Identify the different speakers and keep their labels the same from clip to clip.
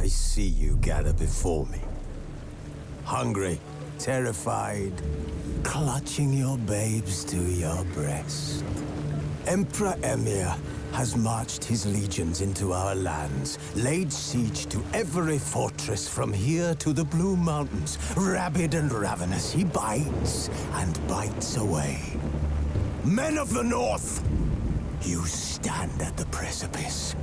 Speaker 1: I see you gather before me. Hungry, terrified, clutching your babes to your breast. Emperor Emir has marched his legions into our lands, laid siege to every fortress from here to the Blue Mountains. Rabid and ravenous, he bites and bites away. Men of the North, you stand at the precipice.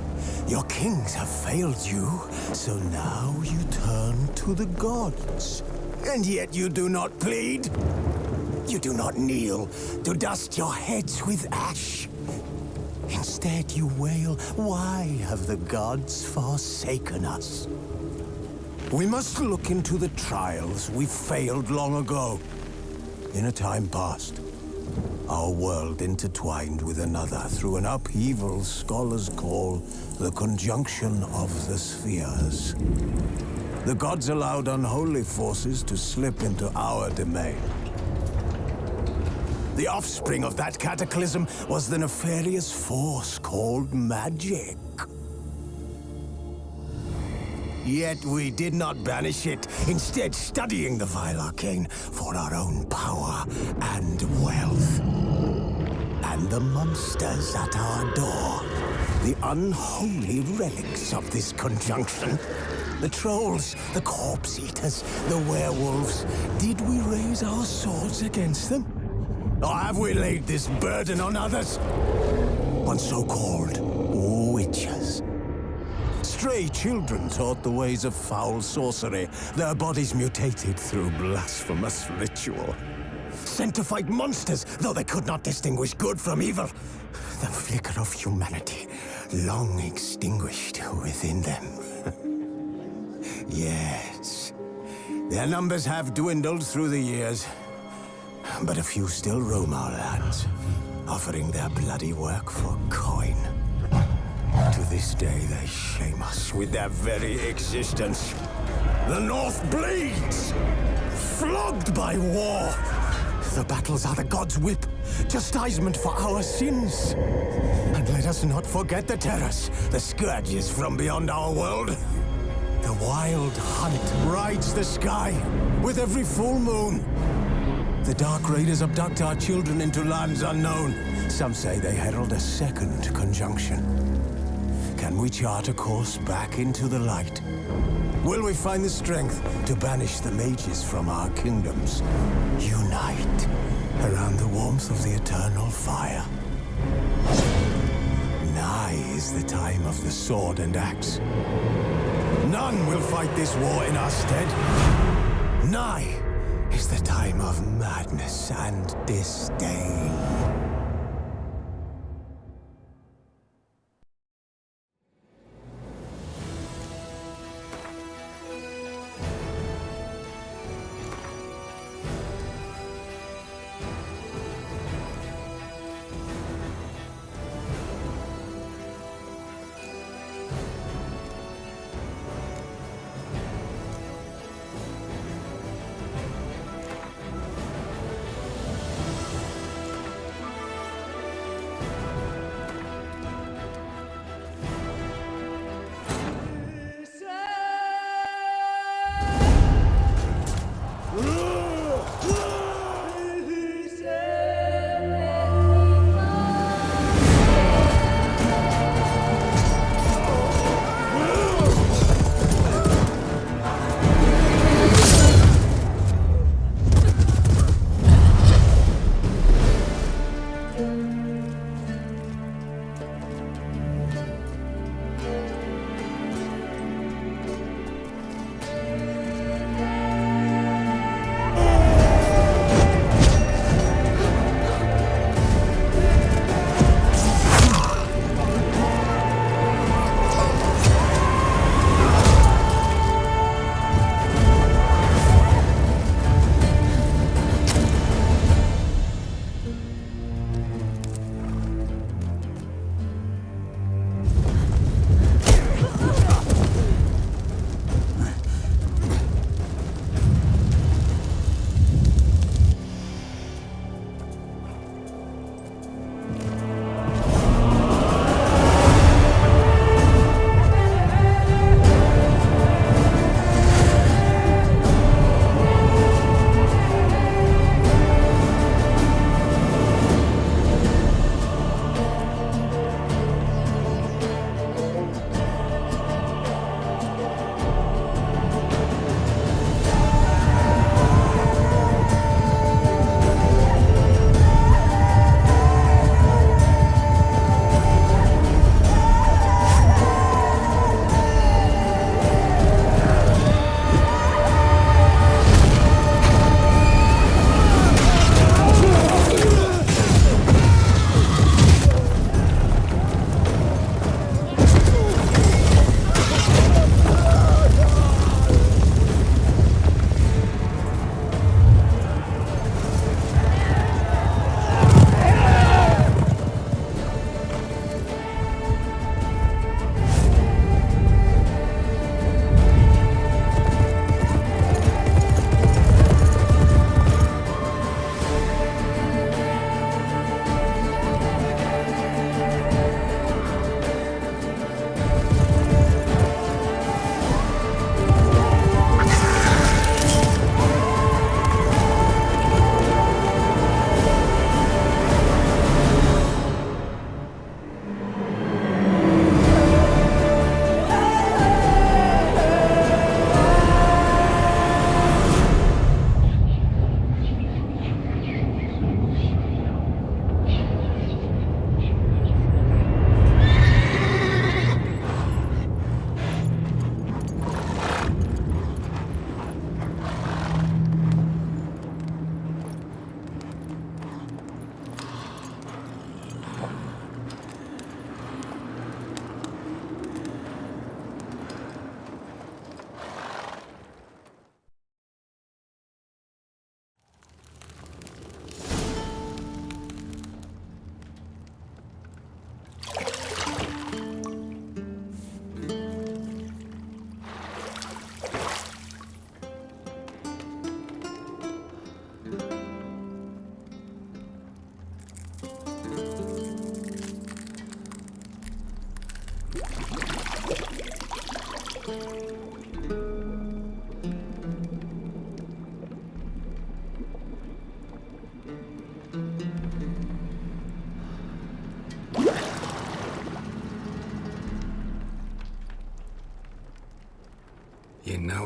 Speaker 1: Your kings have failed you, so now you turn to the gods. And yet you do not plead. You do not kneel to dust your heads with ash. Instead, you wail, why have the gods forsaken us? We must look into the trials we failed long ago. In a time past, our world intertwined with another through an upheaval scholars call the conjunction of the spheres. The gods allowed unholy forces to slip into our domain. The offspring of that cataclysm was the nefarious force called magic. Yet we did not banish it, instead studying the vile arcane for our own power and wealth. And the monsters at our door, the unholy relics of this conjunction. The trolls, the corpse-eaters, the werewolves. Did we raise our swords against them? Or have we laid this burden on others? On so-called witches. Stray children taught the ways of foul sorcery, their bodies mutated through blasphemous ritual. Sent to fight monsters, though they could not distinguish good from evil. The flicker of humanity, long extinguished within them. Yes, their numbers have dwindled through the years. But a few still roam our lands, offering their bloody work for coin. To this day, they shame us with their very existence. The North bleeds, flogged by war. The battles are the gods' whip, chastisement for our sins. And let us not forget the terrors, the scourges from beyond our world. The wild hunt rides the sky with every full moon. The Dark Raiders abduct our children into lands unknown. Some say they herald a second conjunction. Can we chart a course back into the light? Will we find the strength to banish the mages from our kingdoms? Unite around the warmth of the eternal fire. Nigh is the time of the sword and axe. None will fight this war in our stead. Nigh is the time of madness and disdain.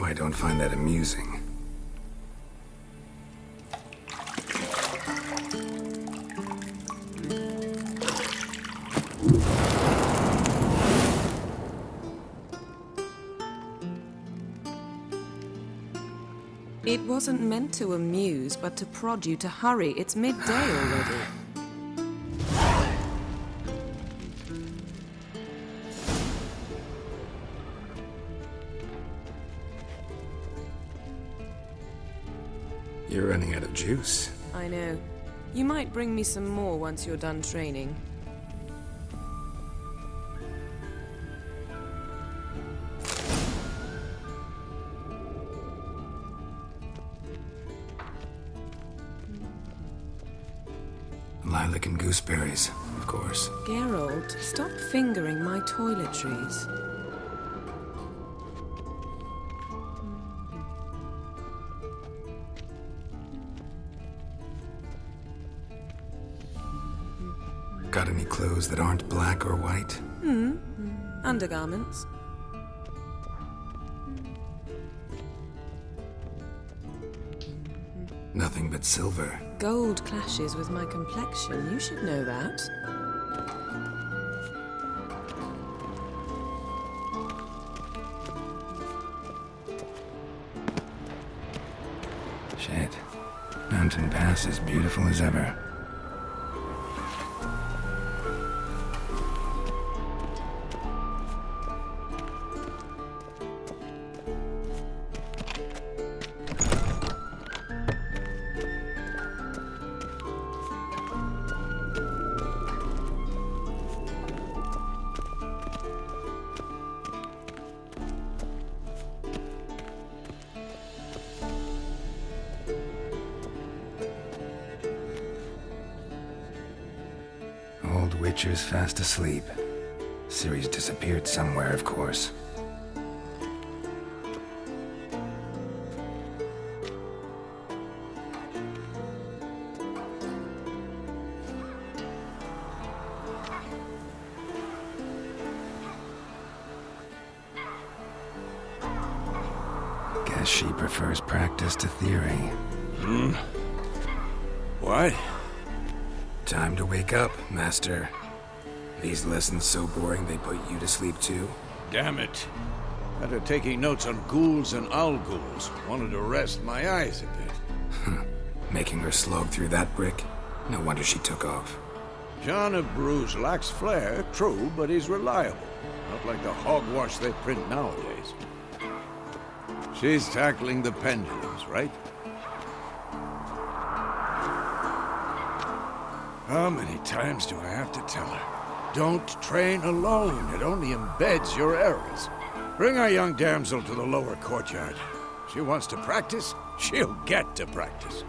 Speaker 2: I don't find that amusing.
Speaker 3: It wasn't meant to amuse, but to prod you to hurry. It's midday already.
Speaker 2: You're running out of juice.
Speaker 3: I know. You might bring me some more once you're done training.
Speaker 2: Lilac and gooseberries, of course.
Speaker 3: Geralt, stop fingering my toiletries.
Speaker 2: Got any clothes that aren't black or white?
Speaker 3: Undergarments.
Speaker 2: Nothing but silver.
Speaker 3: Gold clashes with my complexion. You should know that.
Speaker 2: Shit. Mountain Pass is beautiful as ever. Old Witcher's fast asleep. Ciri's disappeared somewhere, of course. Guess she prefers practice to theory.
Speaker 4: What?
Speaker 2: Time to wake up, Master. These lessons so boring they put you to sleep too?
Speaker 4: Damn it. After taking notes on ghouls and owl-ghouls, wanted to rest my eyes a bit.
Speaker 2: Making her slog through that brick? No wonder she took off.
Speaker 4: John of Bruges lacks flair, true, but he's reliable. Not like the hogwash they print nowadays. She's tackling the pendulums, right? How many times do I have to tell her? Don't train alone. It only embeds your errors. Bring our young damsel to the lower courtyard. She wants to practice, she'll get to practice.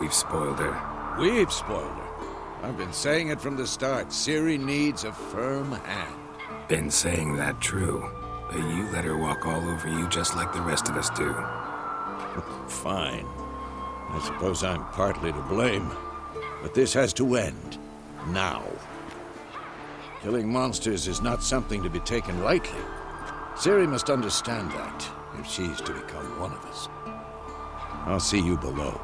Speaker 2: we've spoiled her.
Speaker 4: We've spoiled her. I've been saying it from the start. Ciri needs a firm hand.
Speaker 2: Been saying that true. But you let her walk all over you just like the rest of us do.
Speaker 4: Fine. I suppose I'm partly to blame. But this has to end. Now. Killing monsters is not something to be taken lightly. Ciri must understand that, if she's to become one of us. I'll see you below.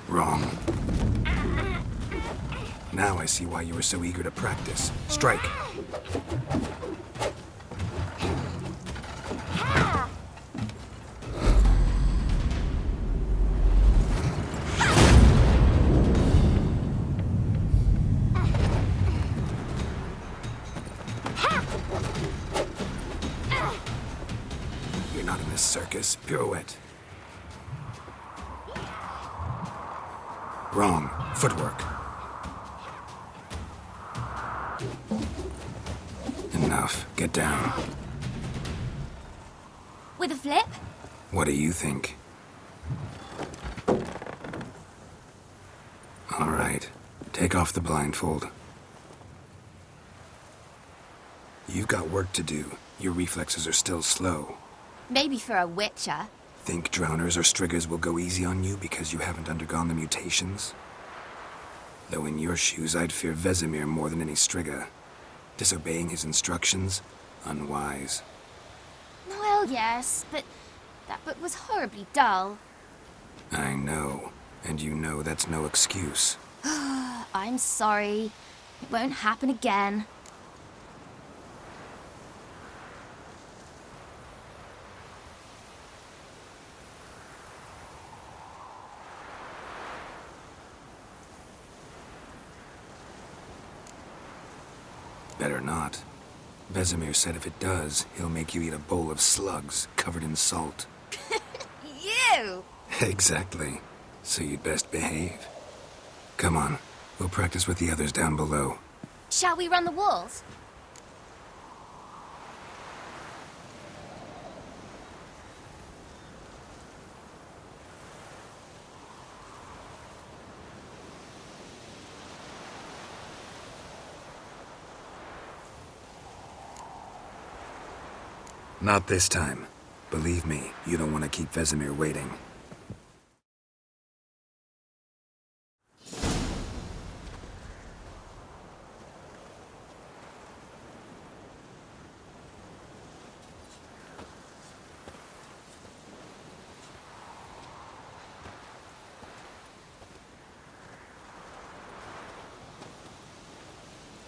Speaker 2: Wrong. Now I see why you were so eager to practice. Strike. You're not in this circus. Pirouette. Wrong. Footwork. Enough. Get down.
Speaker 5: With a flip?
Speaker 2: What do you think? All right. Take off the blindfold. You've got work to do. Your reflexes are still slow.
Speaker 5: Maybe for a witcher.
Speaker 2: Think drowners or striggers will go easy on you because you haven't undergone the mutations? Though in your shoes, I'd fear Vesemir more than any strigger. Disobeying his instructions? Unwise.
Speaker 5: Well, yes, but that book was horribly dull.
Speaker 2: I know. And you know that's no excuse.
Speaker 5: I'm sorry. It won't happen again.
Speaker 2: Better not. Vesemir said if it does, he'll make you eat a bowl of slugs covered in salt.
Speaker 5: You!
Speaker 2: Exactly. So you'd best behave. Come on. We'll practice with the others down below.
Speaker 5: Shall we run the walls?
Speaker 2: Not this time. Believe me, you don't want to keep Vesemir waiting.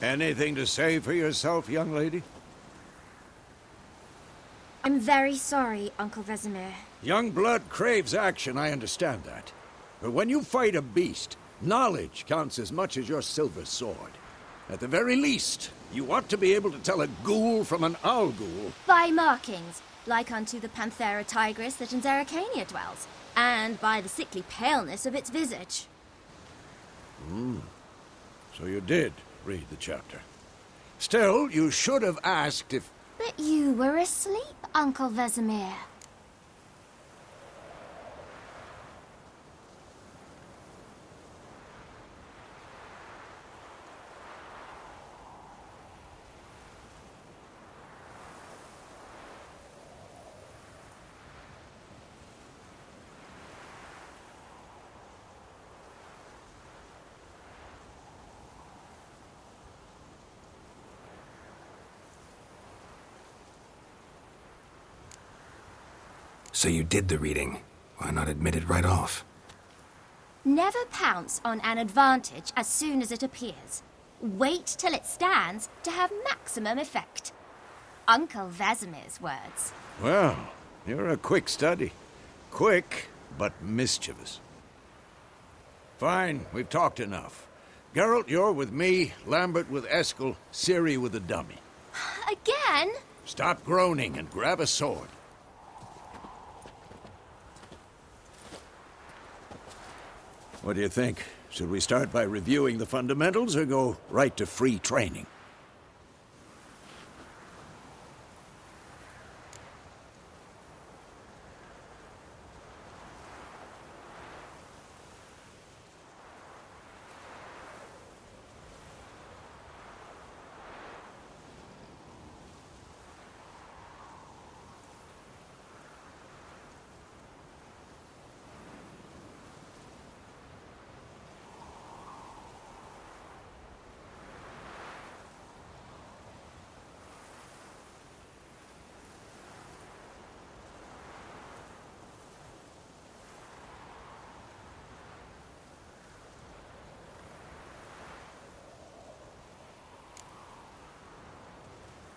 Speaker 4: Anything to say for yourself, young lady?
Speaker 5: I'm very sorry, Uncle Vesemir.
Speaker 4: Young blood craves action, I understand that. But when you fight a beast, knowledge counts as much as your silver sword. At the very least, you ought to be able to tell a ghoul from an owl ghoul.
Speaker 5: By markings, like unto the Panthera tigris that in Zerrikania dwells, and by the sickly paleness of its visage.
Speaker 4: So you did read the chapter. Still, you should have asked if...
Speaker 5: But you were asleep, Uncle Vesemir.
Speaker 2: So you did the reading. Why not admit it right off?
Speaker 5: Never pounce on an advantage as soon as it appears. Wait till it stands to have maximum effect. Uncle Vesemir's words.
Speaker 4: Well, you're a quick study. Quick, but mischievous. Fine, we've talked enough. Geralt, you're with me, Lambert with Eskel, Ciri with the dummy.
Speaker 5: Again?
Speaker 4: Stop groaning and grab a sword. What do you think? Should we start by reviewing the fundamentals or go right to free training?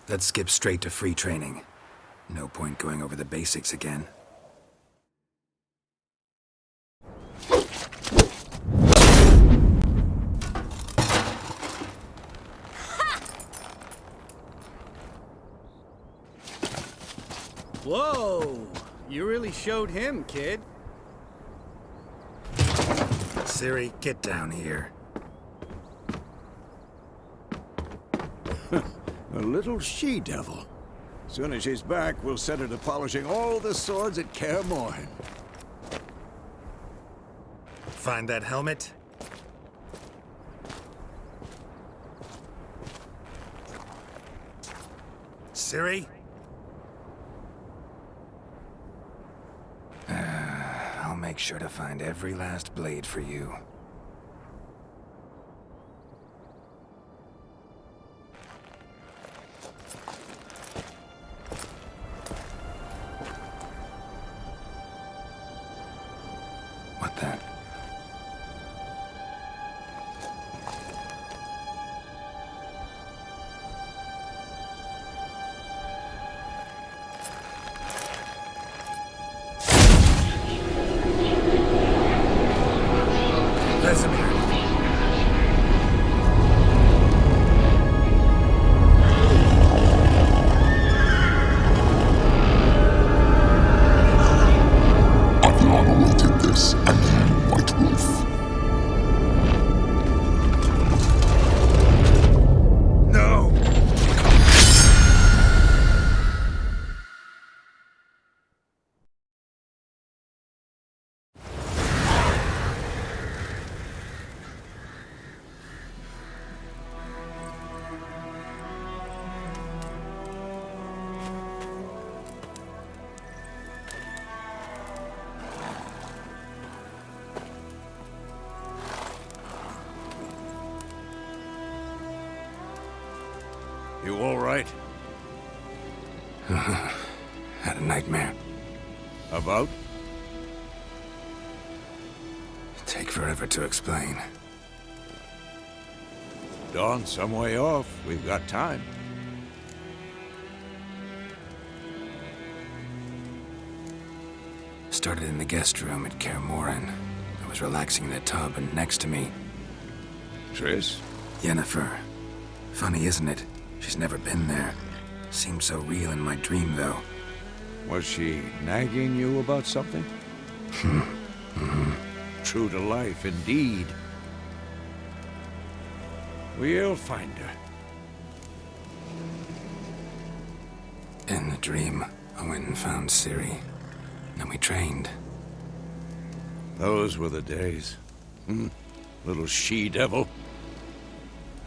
Speaker 2: Let's skip straight to free training. No point going over the basics again.
Speaker 6: Whoa! You really showed him, kid.
Speaker 2: Ciri, get down here.
Speaker 4: A little she-devil. Soon as she's back, we'll set her to polishing all the swords at Kaer Morhen.
Speaker 2: Find that helmet? Ciri? I'll make sure to find every last blade for you. What the? Vesemir.
Speaker 7: Avion awaited this, and you, White Wolf.
Speaker 2: No!
Speaker 4: You all right?
Speaker 2: Had a nightmare.
Speaker 4: About?
Speaker 2: Take forever to explain.
Speaker 4: Dawn's some way off. We've got time.
Speaker 2: Started in the guest room at Kaer Morhen. I was relaxing in a tub, and next to me,
Speaker 4: Triss?
Speaker 2: Yennefer. Funny, isn't it? She's never been there. Seemed so real in my dream, though.
Speaker 4: Was she nagging you about something? True to life, indeed. We'll find her.
Speaker 2: In the dream, I went and found Ciri. Then we trained.
Speaker 4: Those were the days. Little she-devil.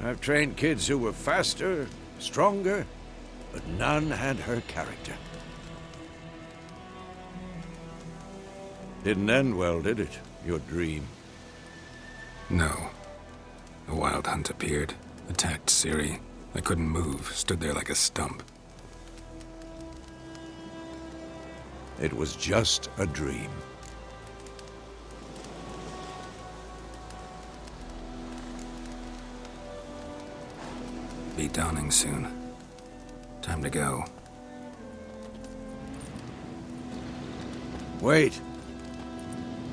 Speaker 4: I've trained kids who were faster, stronger, but none had her character. Didn't end well, did it? Your dream?
Speaker 2: No. A wild hunt appeared, attacked Ciri. I couldn't move, stood there like a stump.
Speaker 4: It was just a dream.
Speaker 2: Be dawning soon. Time to go.
Speaker 4: Wait.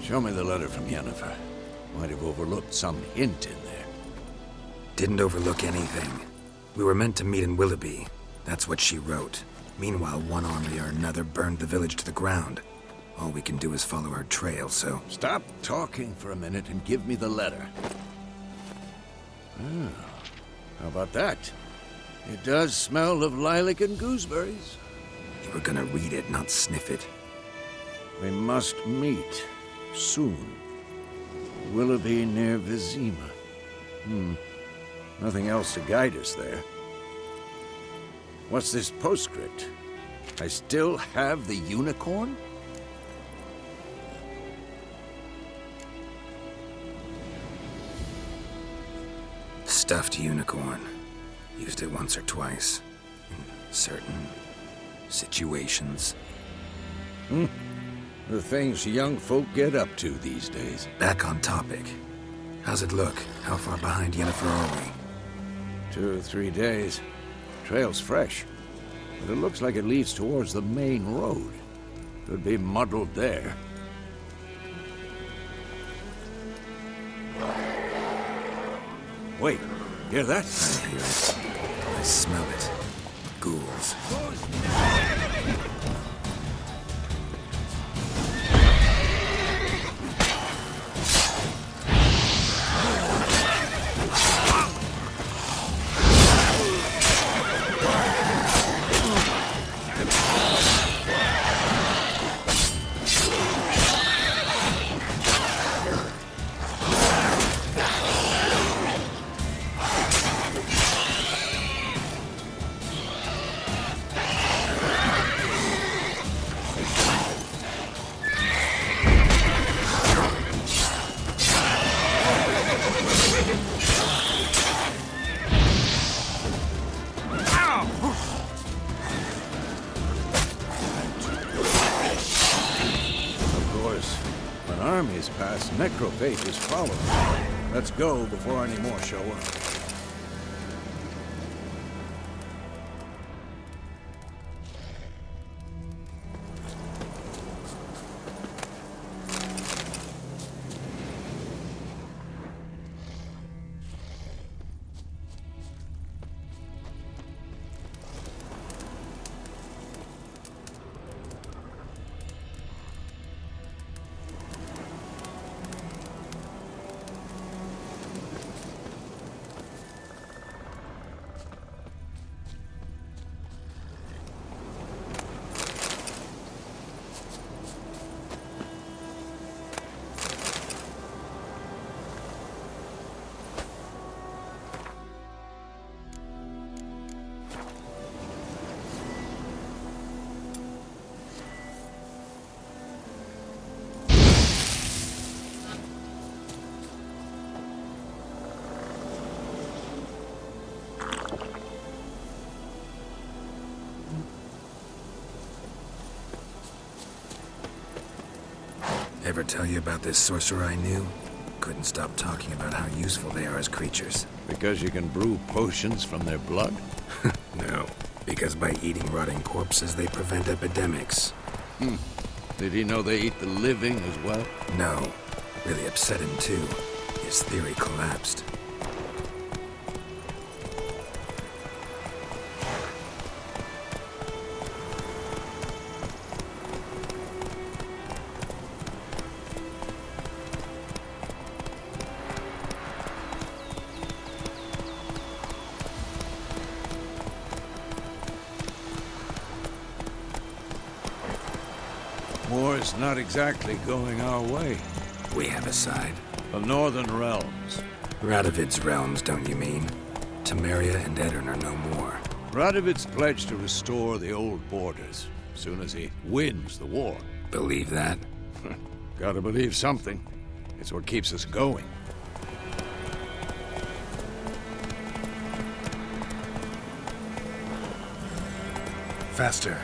Speaker 4: Show me the letter from Yennefer. Might have overlooked some hint in there.
Speaker 2: Didn't overlook anything. We were meant to meet in Willoughby. That's what she wrote. Meanwhile, one army or another burned the village to the ground. All we can do is follow our trail, so...
Speaker 4: Stop talking for a minute and give me the letter. How about that? It does smell of lilac and gooseberries.
Speaker 2: You were gonna read it, not sniff it.
Speaker 4: We must meet soon. Willoughby near Vizima. Nothing else to guide us there. What's this postscript? I still have the unicorn?
Speaker 2: Stuffed unicorn. Used it once or twice. In certain situations.
Speaker 4: The things young folk get up to these days.
Speaker 2: Back on topic. How's it look? How far behind Yennefer are we?
Speaker 4: 2 or 3 days. Trail's fresh. But it looks like it leads towards the main road. Could be muddled there. Wait, hear that?
Speaker 2: I hear it. I smell it. Ghouls.
Speaker 4: Armies pass, Necrophage is following. Let's go before any more show up.
Speaker 2: Ever tell you about this sorcerer I knew? Couldn't stop talking about how useful they are as creatures.
Speaker 4: Because you can brew potions from their blood?
Speaker 2: No, because by eating rotting corpses, they prevent epidemics.
Speaker 4: Did he know they eat the living as well?
Speaker 2: No. Really upset him, too. His theory collapsed.
Speaker 4: War's not exactly going our way.
Speaker 2: We have a side.
Speaker 4: The Northern Realms.
Speaker 2: Radovid's realms, don't you mean? Temeria and Edirn are no more.
Speaker 4: Radovid's pledged to restore the old borders, as soon as he wins the war.
Speaker 2: Believe that?
Speaker 4: Gotta believe something. It's what keeps us going.
Speaker 2: Faster.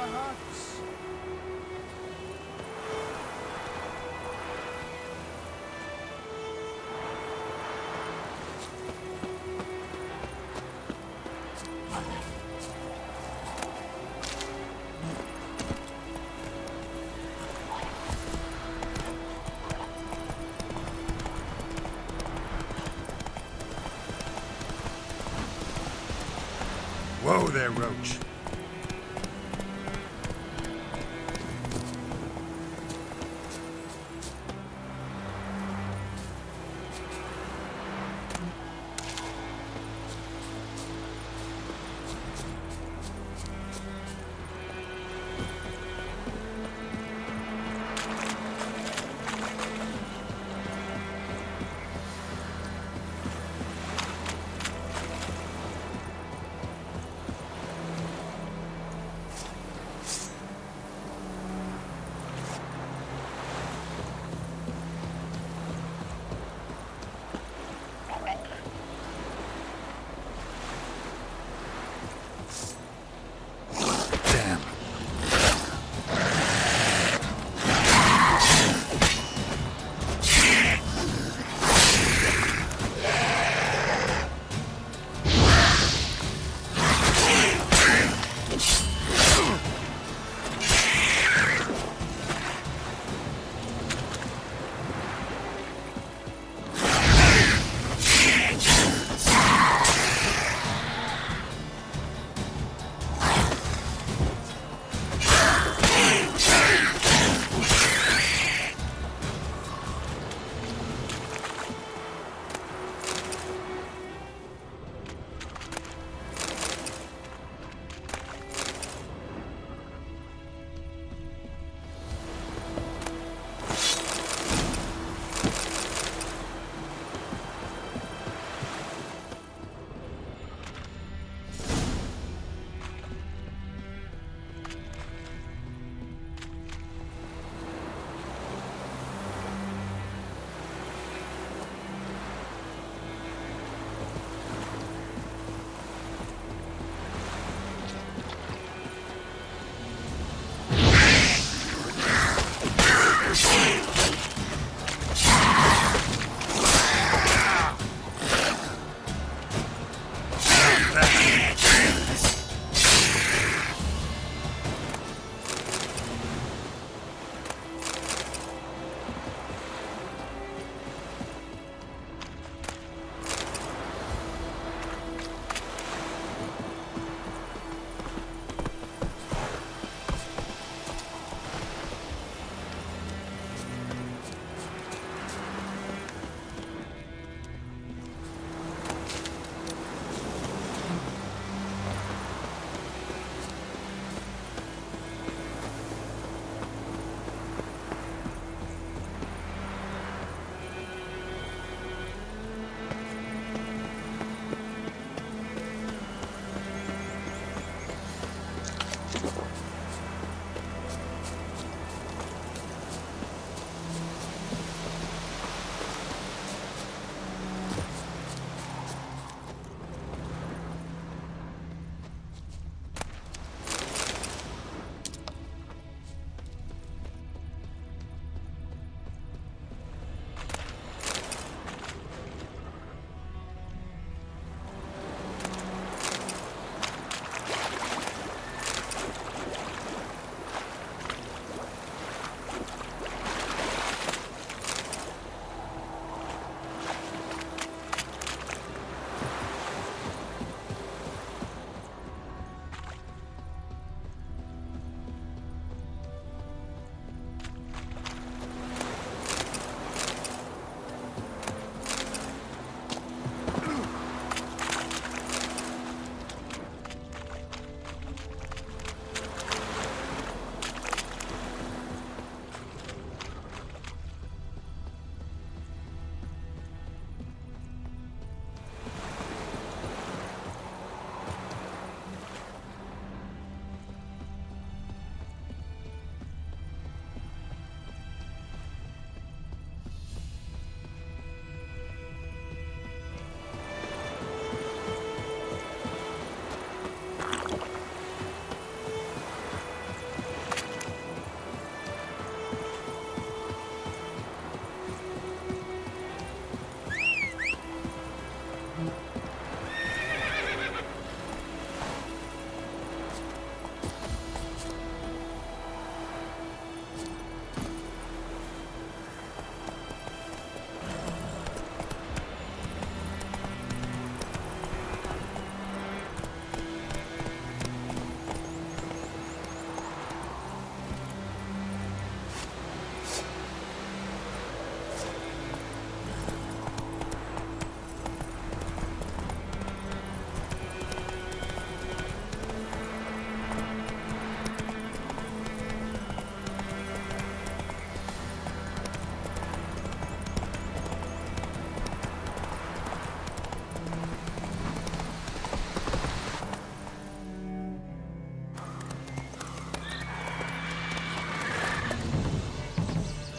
Speaker 4: huts.
Speaker 2: Whoa there, Roach.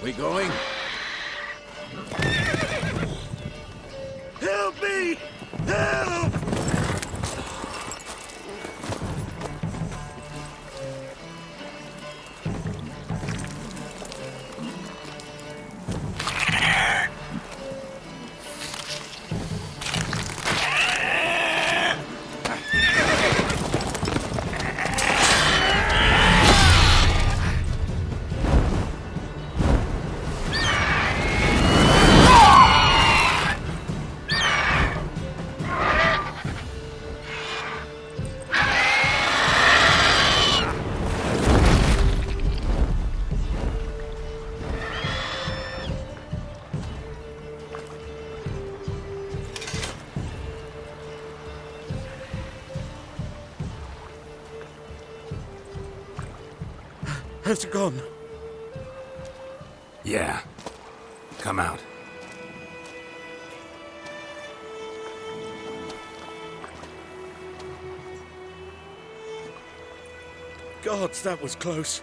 Speaker 4: We going? Help me! Help!
Speaker 8: Has it gone?
Speaker 2: Yeah. Come out.
Speaker 8: Gods, that was close.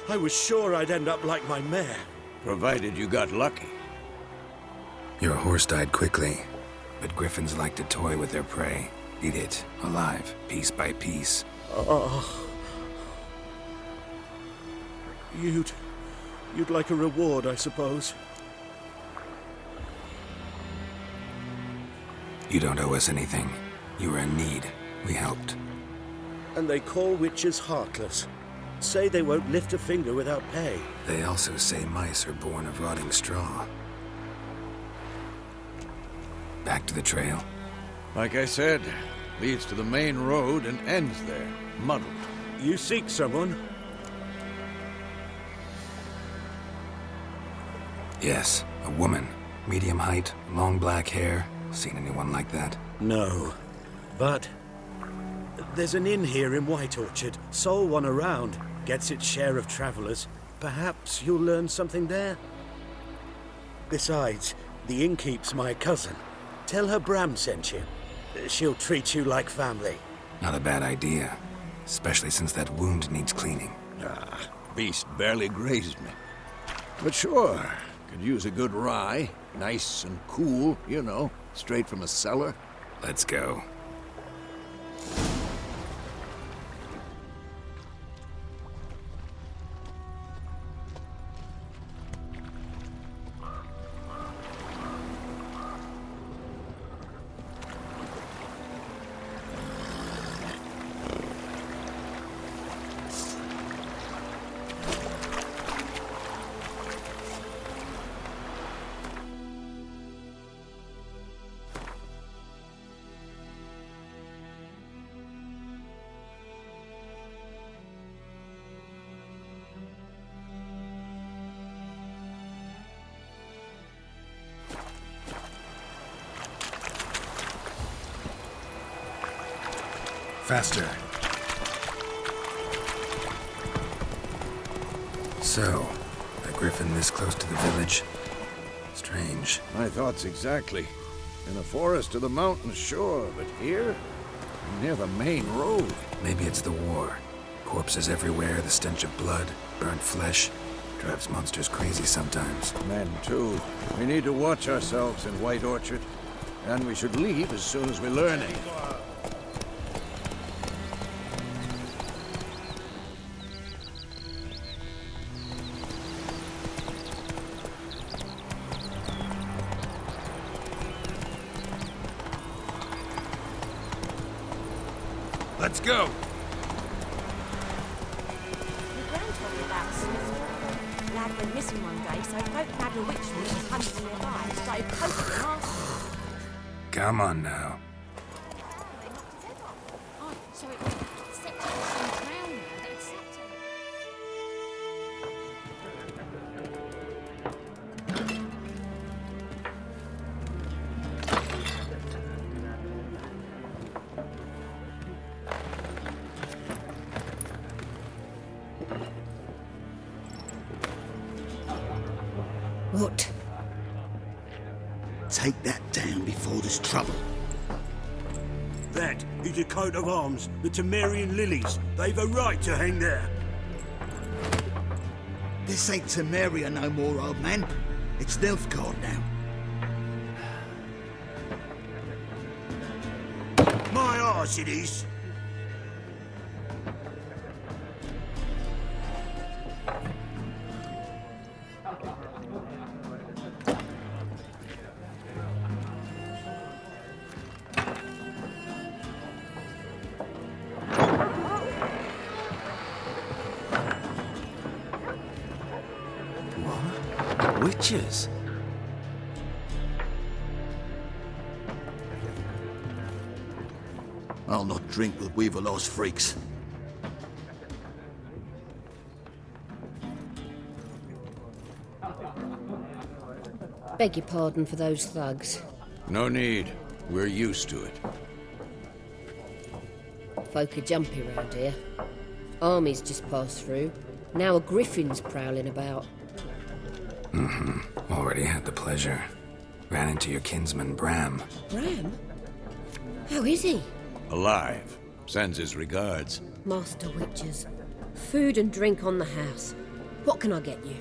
Speaker 8: I was sure I'd end up like my mare.
Speaker 4: Provided you got lucky.
Speaker 2: Your horse died quickly, but griffins like to toy with their prey. Eat it, alive, piece by piece.
Speaker 8: Oh. You'd like a reward, I suppose.
Speaker 2: You don't owe us anything. You were in need. We helped.
Speaker 8: And they call witches heartless. Say they won't lift a finger without pay.
Speaker 2: They also say mice are born of rotting straw. Back to the trail.
Speaker 4: Like I said, leads to the main road and ends there, muddled.
Speaker 8: You seek someone?
Speaker 2: Yes, a woman. Medium height, long black hair. Seen anyone like that?
Speaker 8: No. But there's an inn here in White Orchard. Sole one around. Gets its share of travelers. Perhaps you'll learn something there? Besides, the innkeep's my cousin. Tell her Bram sent you. She'll treat you like family.
Speaker 2: Not a bad idea. Especially since that wound needs cleaning.
Speaker 4: Beast barely grazed me. But sure, could use a good rye. Nice and cool, you know, straight from a cellar.
Speaker 2: Let's go. Faster. So, a griffin this close to the village? Strange.
Speaker 4: My thoughts exactly. In a forest to the mountains, sure, but here? Near the main road.
Speaker 2: Maybe it's the war. Corpses everywhere, the stench of blood, burnt flesh. Drives monsters crazy sometimes.
Speaker 4: Men, too. We need to watch ourselves in White Orchard. And we should leave as soon as we learn anything. Let's go!
Speaker 9: Your Gran told me about Smith. Lad went missing one day, so folk had a witch was hunting nearby and started poking and asking.
Speaker 2: Come on now.
Speaker 5: Oh, so it was set to some crown now that had set to.
Speaker 10: What? Take that down before there's trouble.
Speaker 8: That is a coat of arms, the Temerian lilies. They've a right to hang there.
Speaker 10: This ain't Temeria no more, old man. It's Nilfgaard now. My arse it is.
Speaker 2: Witches?
Speaker 10: I'll not drink with Weaverlaw's freaks.
Speaker 11: Beg your pardon for those thugs.
Speaker 4: No need. We're used to it.
Speaker 11: Folk are jumpy round here. Armies just passed through. Now a griffin's prowling about.
Speaker 2: Already had the pleasure. Ran into your kinsman, Bram.
Speaker 11: Bram? How is he?
Speaker 4: Alive. Sends his regards.
Speaker 11: Master Witches. Food and drink on the house. What can I get you?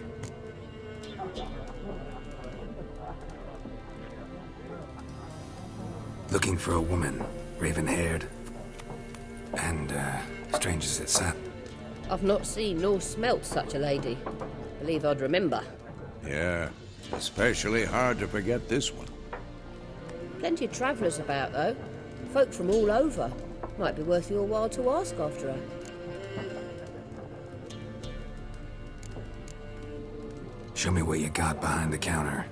Speaker 2: Looking for a woman, raven-haired. And, strange as it sat.
Speaker 11: I've not seen nor smelt such a lady. Believe I'd remember.
Speaker 4: Yeah, especially hard to forget this one.
Speaker 11: Plenty of travellers about, though. Folk from all over. Might be worth your while to ask after her.
Speaker 2: Show me what you got behind the counter.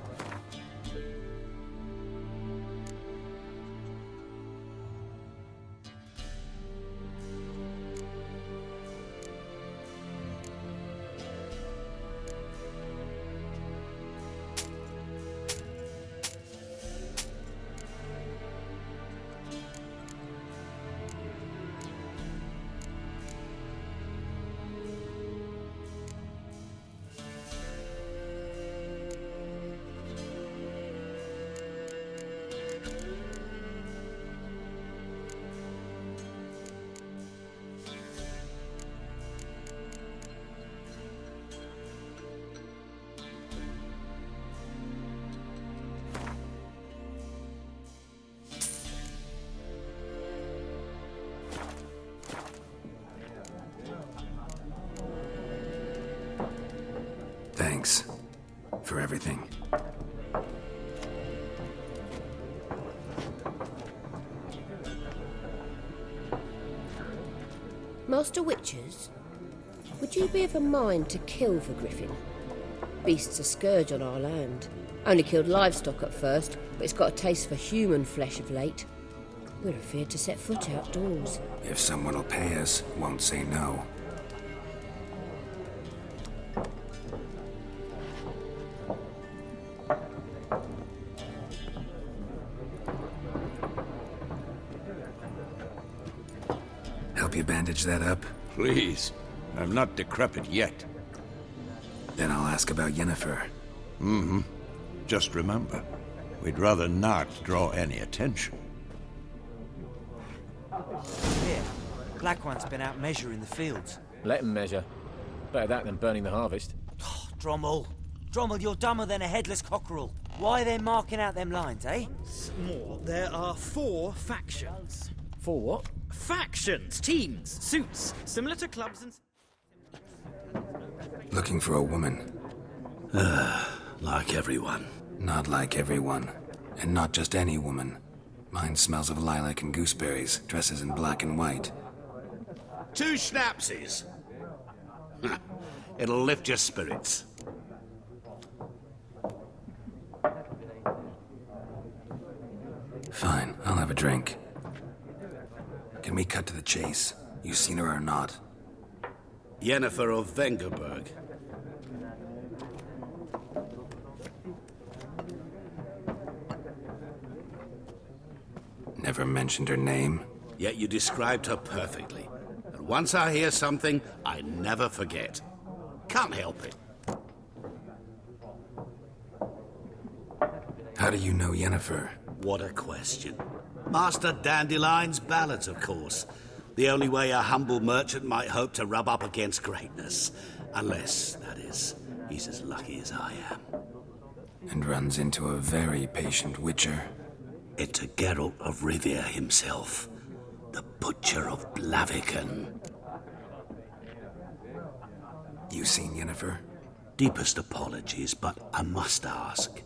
Speaker 2: Thanks for everything.
Speaker 11: Master Witches, would you be of a mind to kill for Griffin? Beast's a scourge on our land. Only killed livestock at first, but it's got a taste for human flesh of late. We're afeard to set foot outdoors.
Speaker 2: If someone will pay us, won't say no. Help you bandage that up?
Speaker 4: Please. I'm not decrepit yet.
Speaker 2: Then I'll ask about Yennefer.
Speaker 4: Just remember, we'd rather not draw any attention.
Speaker 12: Here, Black One's been out measuring the fields.
Speaker 13: Let him measure. Better that than burning the harvest.
Speaker 12: Drommel, you're dumber than a headless cockerel. Why are they marking out them lines, eh?
Speaker 8: More, there are 4 factions.
Speaker 13: 4 what?
Speaker 14: Factions, teams, suits, similar to clubs and...
Speaker 2: Looking for a woman.
Speaker 10: Like everyone.
Speaker 2: Not like everyone. And not just any woman. Mine smells of lilac and gooseberries, dresses in black and white.
Speaker 10: 2 schnapsies. It'll lift your spirits.
Speaker 2: Fine, I'll have a drink. Can we cut to the chase? You seen her or not?
Speaker 10: Yennefer of Vengerberg.
Speaker 2: Never mentioned her name.
Speaker 10: Yet you described her perfectly. And once I hear something, I never forget. Can't help it.
Speaker 2: How do you know Yennefer?
Speaker 10: What a question. Master Dandelion's ballads, of course. The only way a humble merchant might hope to rub up against greatness. Unless, that is, He's as lucky as I am.
Speaker 2: And runs into a very patient witcher.
Speaker 10: It's a Geralt of Rivia himself, the Butcher of Blaviken.
Speaker 2: You seen Yennefer?
Speaker 10: Deepest apologies, but I must ask,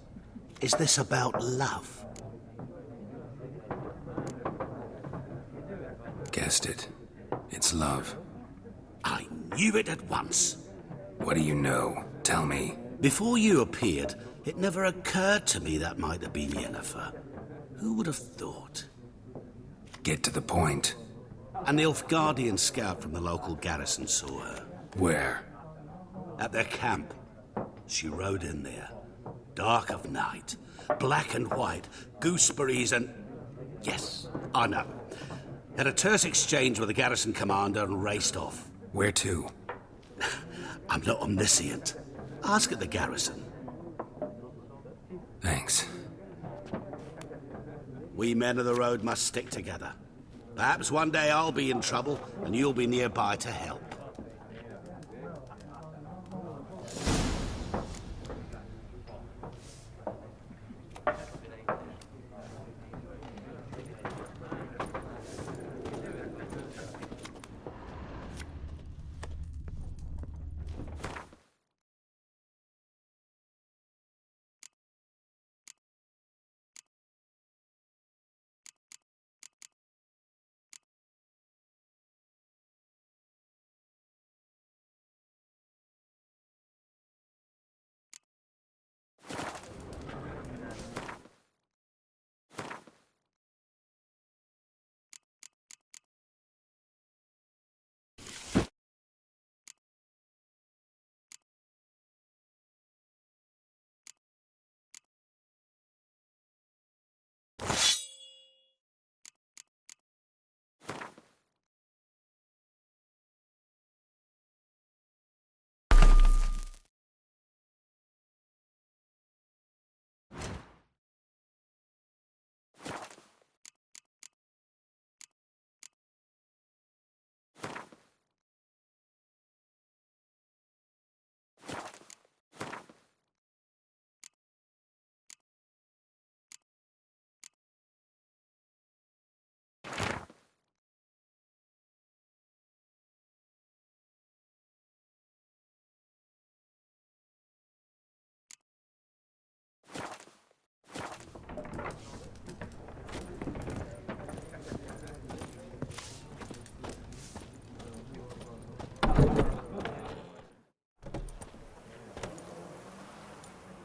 Speaker 10: is this about love?
Speaker 2: Guessed it. It's love.
Speaker 10: I knew it at once.
Speaker 2: What do you know? Tell me.
Speaker 10: Before you appeared, it never occurred to me that might have been Yennefer. Who would have thought?
Speaker 2: Get to the point.
Speaker 10: An Nilfgaardian scout from the local garrison saw her.
Speaker 2: Where?
Speaker 10: At their camp. She rode in there. Dark of night. Black and white. Gooseberries and... Yes, I know. Had a terse exchange with the garrison commander and raced off.
Speaker 2: Where to?
Speaker 10: I'm not omniscient. Ask at the garrison.
Speaker 2: Thanks.
Speaker 10: We men of the road must stick together. Perhaps one day I'll be in trouble and you'll be nearby to help.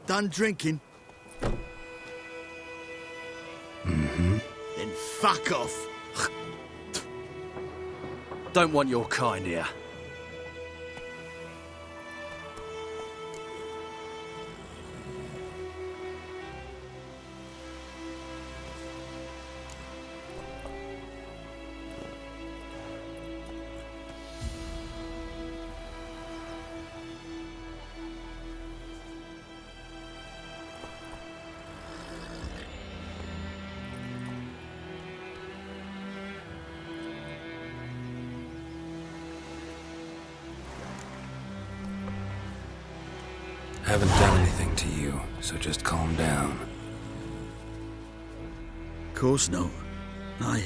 Speaker 15: Done drinking?
Speaker 2: Mm-hmm.
Speaker 15: Then fuck off.
Speaker 14: Don't want your kind here.
Speaker 2: Haven't done anything to you, so just calm down.
Speaker 15: Of course not. No,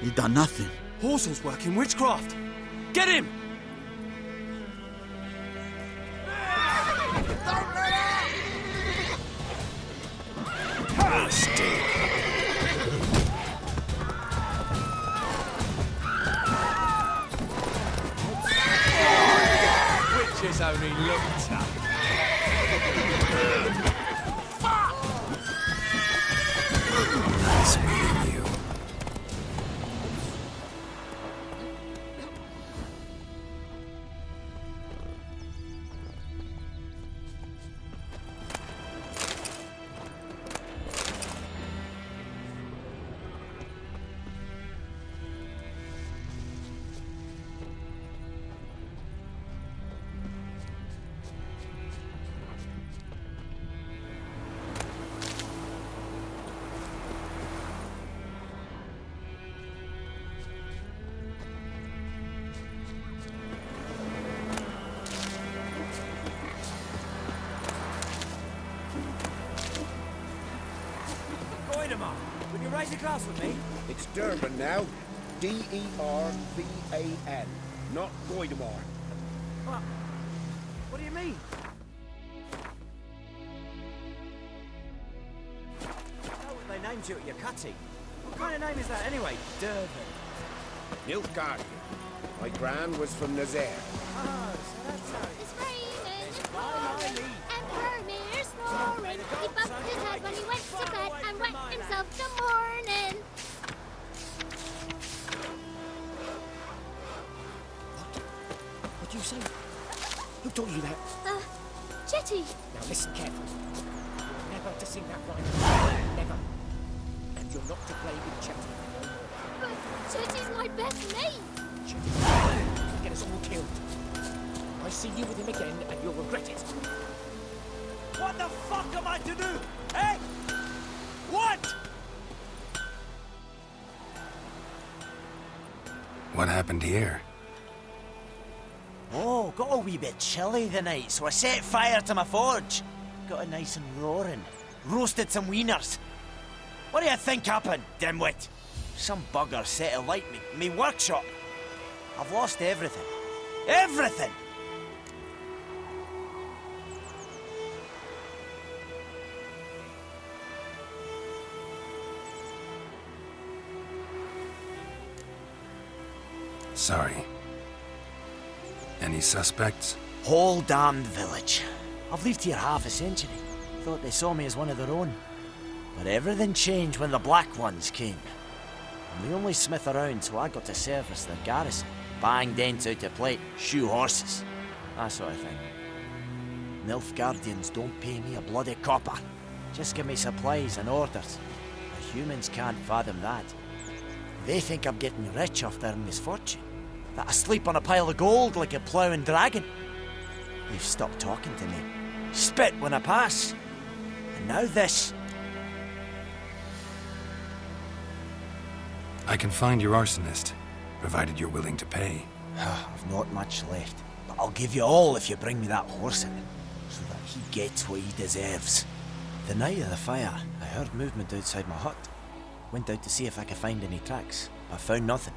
Speaker 15: he done nothing.
Speaker 14: Horsel's working witchcraft. Get him!
Speaker 6: Witches only look tough.
Speaker 2: Nice meeting you.
Speaker 12: Goidemar, will you raise a glass with me?
Speaker 16: It's Durban now. D-E-R-V-A-N, not Goidemar.
Speaker 12: What do you mean? Oh, they named you at your cutty. What kind of name is that anyway? Durban.
Speaker 16: Nilfgaard. My gran was from Nazaire.
Speaker 12: Oh, so that's how
Speaker 5: It's raining, it's pouring, and Vermeer's snoring. He bumped his head when he went to bed and wet himself till morning.
Speaker 1: What do you say? Who told you that?
Speaker 5: Chetty.
Speaker 1: Now listen carefully. You're never to sing that rhyme. Never. And you're not to play with Chetty.
Speaker 5: But Chetty's my best mate.
Speaker 1: Chetty will get us all killed. I see you with him again and you'll regret it.
Speaker 12: What the fuck am I to do? Eh? What?
Speaker 2: What happened here?
Speaker 12: Oh, got a wee bit chilly the night, so I set fire to my forge. Got it nice and roaring. Roasted some wieners. What do you think happened, dimwit? Some bugger set alight me workshop. I've lost everything. Everything!
Speaker 2: Sorry. Any suspects?
Speaker 12: Whole damned village. I've lived here half a century. Thought they saw me as one of their own. But everything changed when the Black Ones came. I'm the only smith around, so I got to service their garrison. Bang dents out of plate, shoe horses. That sort of thing. Nilfgaardians don't pay me a bloody copper. Just give me supplies and orders. The humans can't fathom that. They think I'm getting rich off their misfortune. That I sleep on a pile of gold like a ploughing dragon. They've stopped talking to me. Spit when I pass. And now this.
Speaker 2: I can find your arsonist, provided you're willing to pay.
Speaker 12: I've not much left, but I'll give you all if you bring me that horse in, so that he gets what he deserves. The night of the fire, I heard movement outside my hut. Went out to see if I could find any tracks, but found nothing.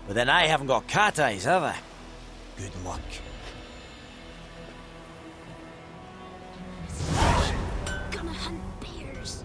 Speaker 12: But then I haven't got cat eyes, have I? Good luck.
Speaker 5: Gonna hunt bears.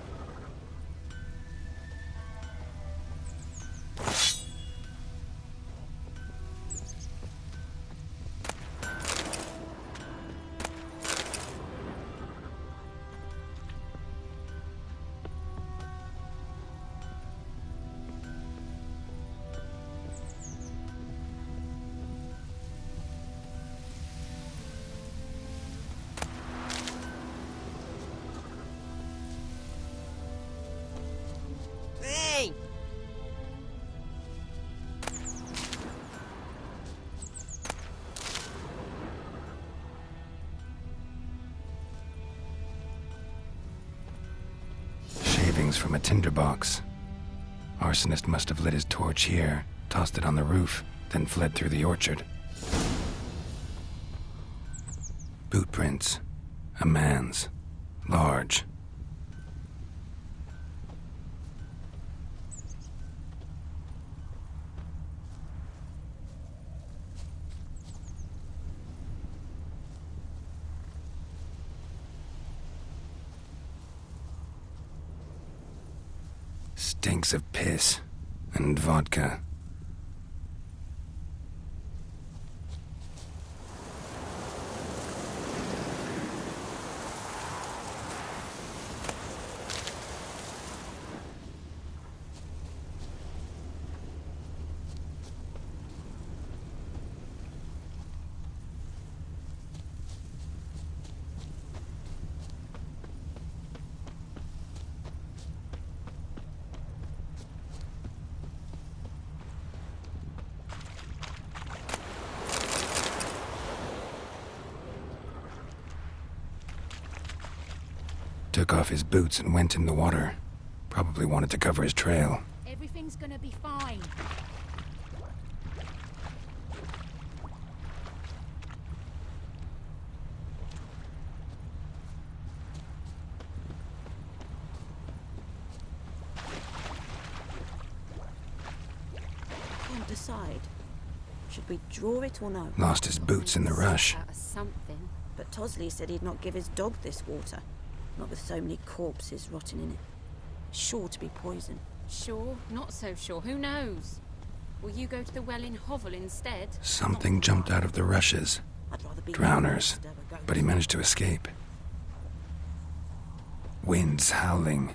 Speaker 12: Hey!
Speaker 2: Shavings from a tinderbox. Arsonist must have lit his torch here, tossed it on the roof, then fled through the orchard. Boot prints. A man's. Large. Stinks of piss and vodka. Took off his boots and went in the water. Probably wanted to cover his trail.
Speaker 9: Everything's gonna be fine. decide. Should we draw it or no?
Speaker 2: Lost his boots in the rush.
Speaker 9: Something. But Tosley said he'd not give his dog this water. Not with so many corpses rotting in it. Sure to be poison.
Speaker 17: Sure, not so sure. Who knows? Will you go to the well in Hovel instead?
Speaker 2: Something jumped out of the rushes. Drowners. But he managed to escape. Winds howling.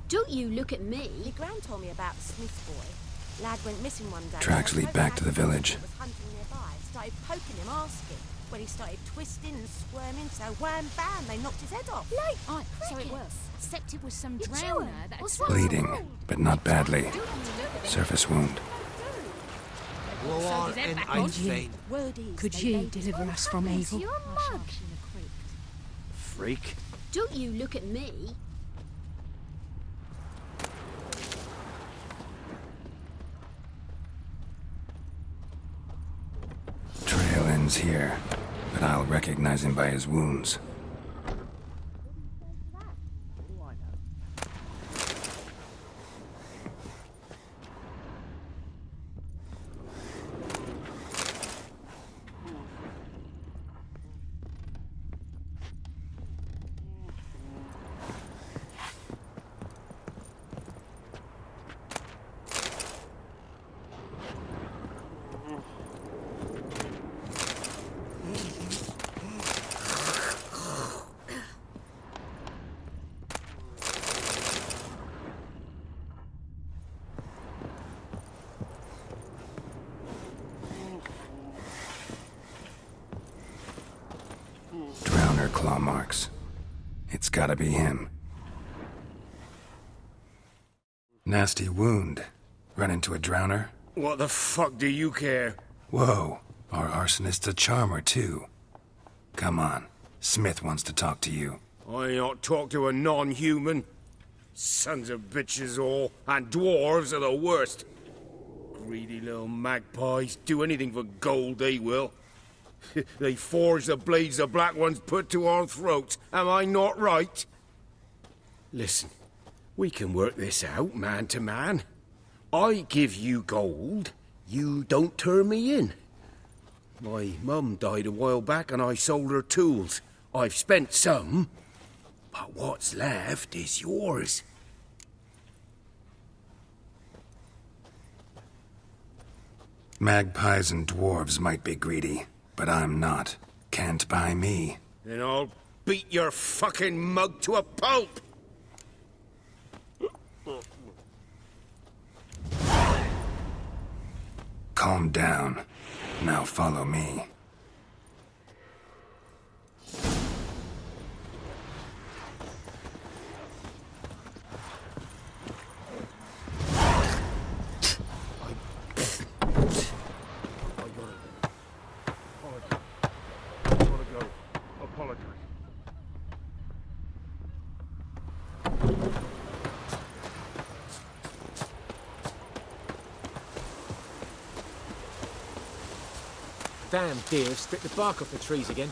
Speaker 11: Don't you look at me.
Speaker 9: Your gran told me about the Smith boy. Lad went missing one day.
Speaker 2: Tracks lead back to the village.
Speaker 9: Was hunting nearby. Started poking him, asking. When he started twisting and squirming, so wham bam, they knocked his head off.
Speaker 17: Aye, so it was. Except it was some
Speaker 9: You're
Speaker 17: drowner
Speaker 9: chewing.
Speaker 17: that
Speaker 9: What's
Speaker 17: had
Speaker 9: wrong?
Speaker 2: Bleeding, but not badly. Surface wound.
Speaker 11: Could you deliver us from evil?
Speaker 9: You're a mug.
Speaker 8: Freak.
Speaker 11: Don't you look at me.
Speaker 2: Trail ends here, but I'll recognize him by his wounds. Drowner claw marks. It's gotta be him. Nasty wound. Run into a drowner?
Speaker 16: What the fuck do you care?
Speaker 2: Whoa, our arsonist's a charmer too. Come on, Smith wants to talk to you.
Speaker 16: I ain't not talk to a non-human. Sons of bitches all, and dwarves are the worst. Greedy little magpies, do anything for gold, they will. They forge the blades the Black Ones put to our throats. Am I not right? Listen, we can work this out, man to man. I give you gold, you don't turn me in. My mum died a while back and I sold her tools. I've spent some, but what's left is yours.
Speaker 2: Magpies and dwarves might be greedy, but I'm not. Can't buy me.
Speaker 16: Then I'll beat your fucking mug to a pulp!
Speaker 2: Calm down. Now follow me.
Speaker 13: Damn deer have stripped the bark off the trees again.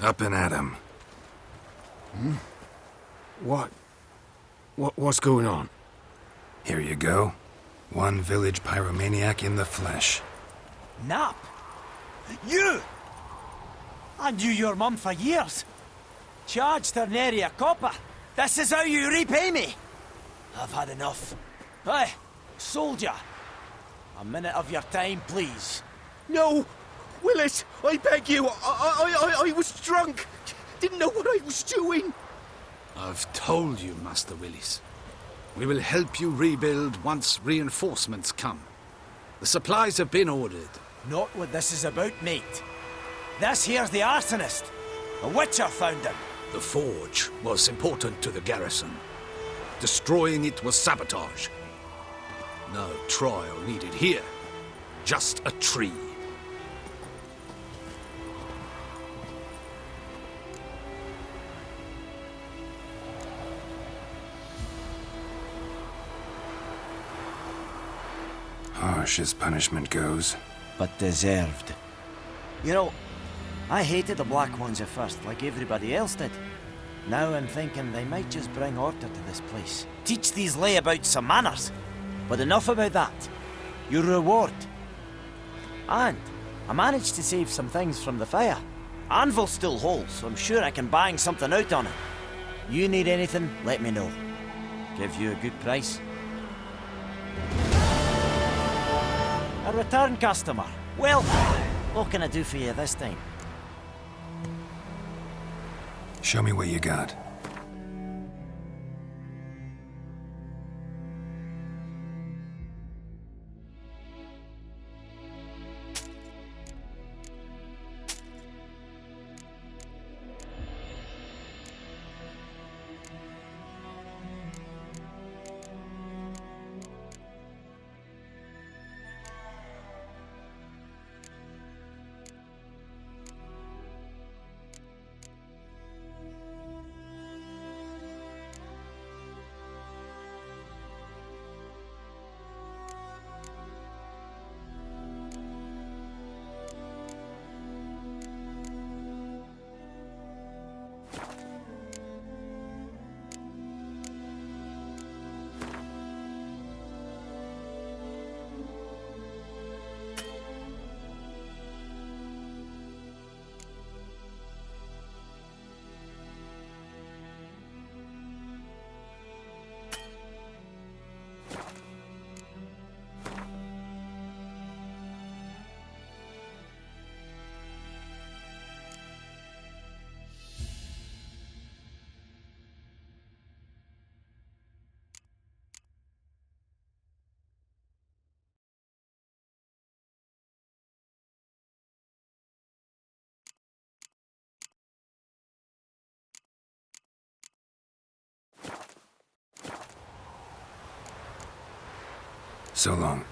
Speaker 2: Up and at 'em.
Speaker 16: What's going on?
Speaker 2: Here you go. One village pyromaniac in the flesh.
Speaker 12: Nap? You! I knew your mum for years. Charged her nary a copper. This is how you repay me. I've had enough. Hey, soldier. A minute of your time, please.
Speaker 16: No! Willis, I beg you, I was drunk. Didn't know what I was doing.
Speaker 10: I've told you, Master Willis. We will help you rebuild once reinforcements come. The supplies have been ordered.
Speaker 12: Not what this is about, mate. This here's the arsonist. A witcher found him.
Speaker 10: The forge was important to the garrison. Destroying it was sabotage. No trial needed here. Just a tree.
Speaker 2: harsh as punishment goes.
Speaker 12: But deserved. You know, I hated the Black Ones at first, like everybody else did. Now I'm thinking they might just bring order to this place. Teach these layabouts some manners. But enough about that. Your reward. And I managed to save some things from the fire. Anvil's still whole, so I'm sure I can bang something out on it. You need anything, let me know. Give you a good price. A return customer. Well, what can I do for you this time?
Speaker 2: Show me what you got. So long.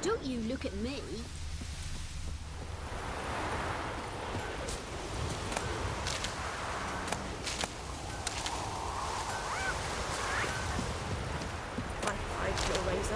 Speaker 18: Don't you look at me.
Speaker 9: Razor.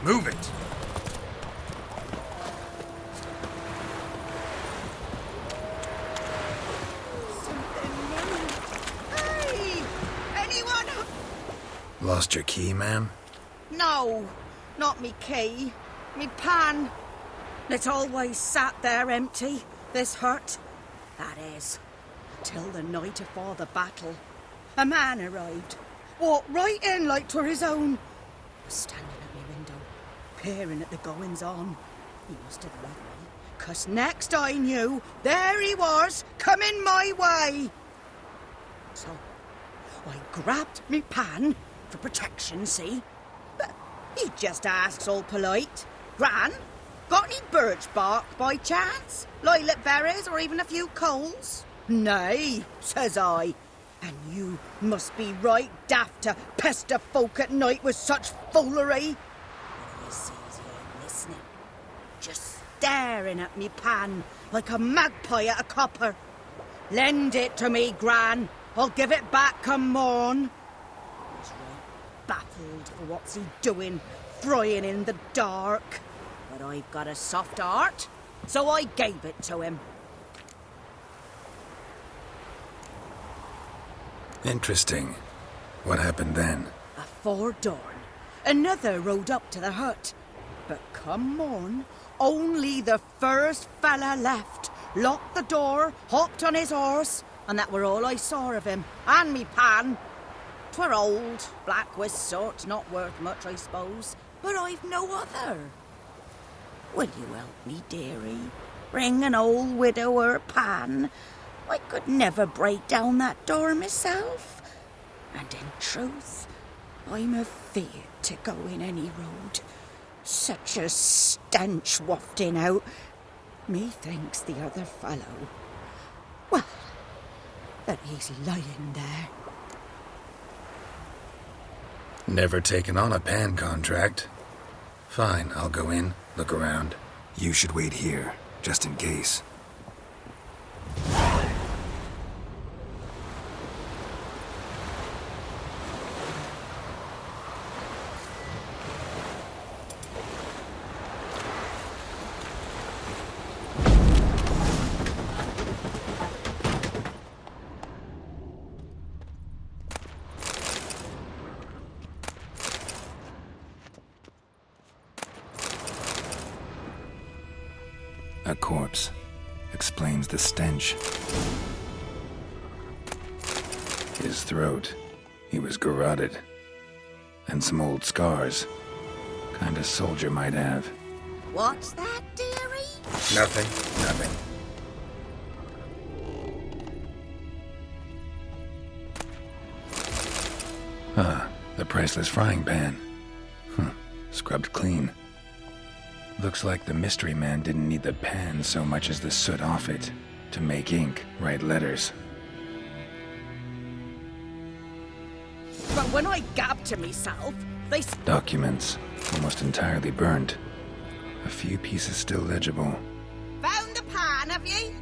Speaker 2: Move it!
Speaker 19: Hey! Anyone?
Speaker 2: Lost your key, ma'am?
Speaker 19: No, not me key. Me pan. It's always sat there empty, this hut. That is, till the night afore the battle. A man arrived. Walked right in like 'twere his own. Was standing at me window, peering at the goings-on. He must have loved me, 'cause next I knew, there he was, coming my way. So, I grabbed me pan, for protection, see? But he just asks all polite, Gran, got any birch bark by chance? Lilac berries or even a few coals? Nay, says I. And you must be right daft to pester folk at night with such foolery. And he sees he ain't listening, just staring at me pan like a magpie at a copper. Lend it to me, Gran. I'll give it back come morn. He's right baffled for what's he doing, frying in the dark. But I've got a soft heart, so I gave it to him.
Speaker 2: Interesting. What hafpened then?
Speaker 19: Afore dawn, another rode up to the hut. But come on, only the first fella left, locked the door, hopped on his horse, and that were all I saw of him, and me pan. 'Twere old, black with soot, not worth much, I suppose, but I've no other. Will you help me, dearie? Bring an old widower pan. I could never break down that door myself. And in truth, I'm afeard to go in any road. Such a stench wafting out. Methinks the other fellow, well, that he's lying there.
Speaker 2: Never taken on a pan contract. Fine, I'll go in, look around. You should wait here, just in case. A corpse. Explains the stench. His throat. He was garroted. And some old scars. Kind of soldier might have.
Speaker 19: What's that, dearie?
Speaker 2: Nothing. Nothing. Ah, the priceless frying pan. Scrubbed clean. Looks like the mystery man didn't need the pan so much as the soot off it to make ink, write letters.
Speaker 19: But when I gab to myself, they...
Speaker 2: Documents, almost entirely burned. A few pieces still legible.
Speaker 19: Found the pan, have ye?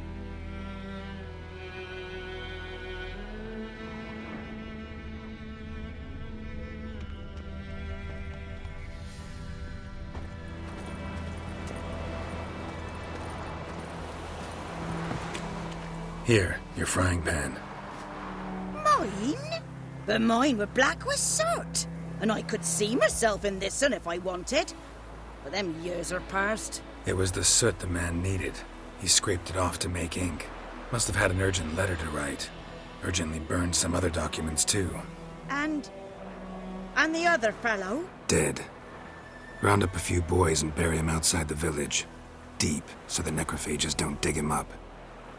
Speaker 2: Here, your frying pan.
Speaker 19: Mine? But mine were black with soot, and I could see myself in this one if I wanted. But them years are past.
Speaker 2: It was the soot the man needed. He scraped it off to make ink. Must have had an urgent letter to write. Urgently burned some other documents too.
Speaker 19: And the other fellow?
Speaker 2: Dead. Round up a few boys and bury him outside the village. Deep, so the necrophages don't dig him up.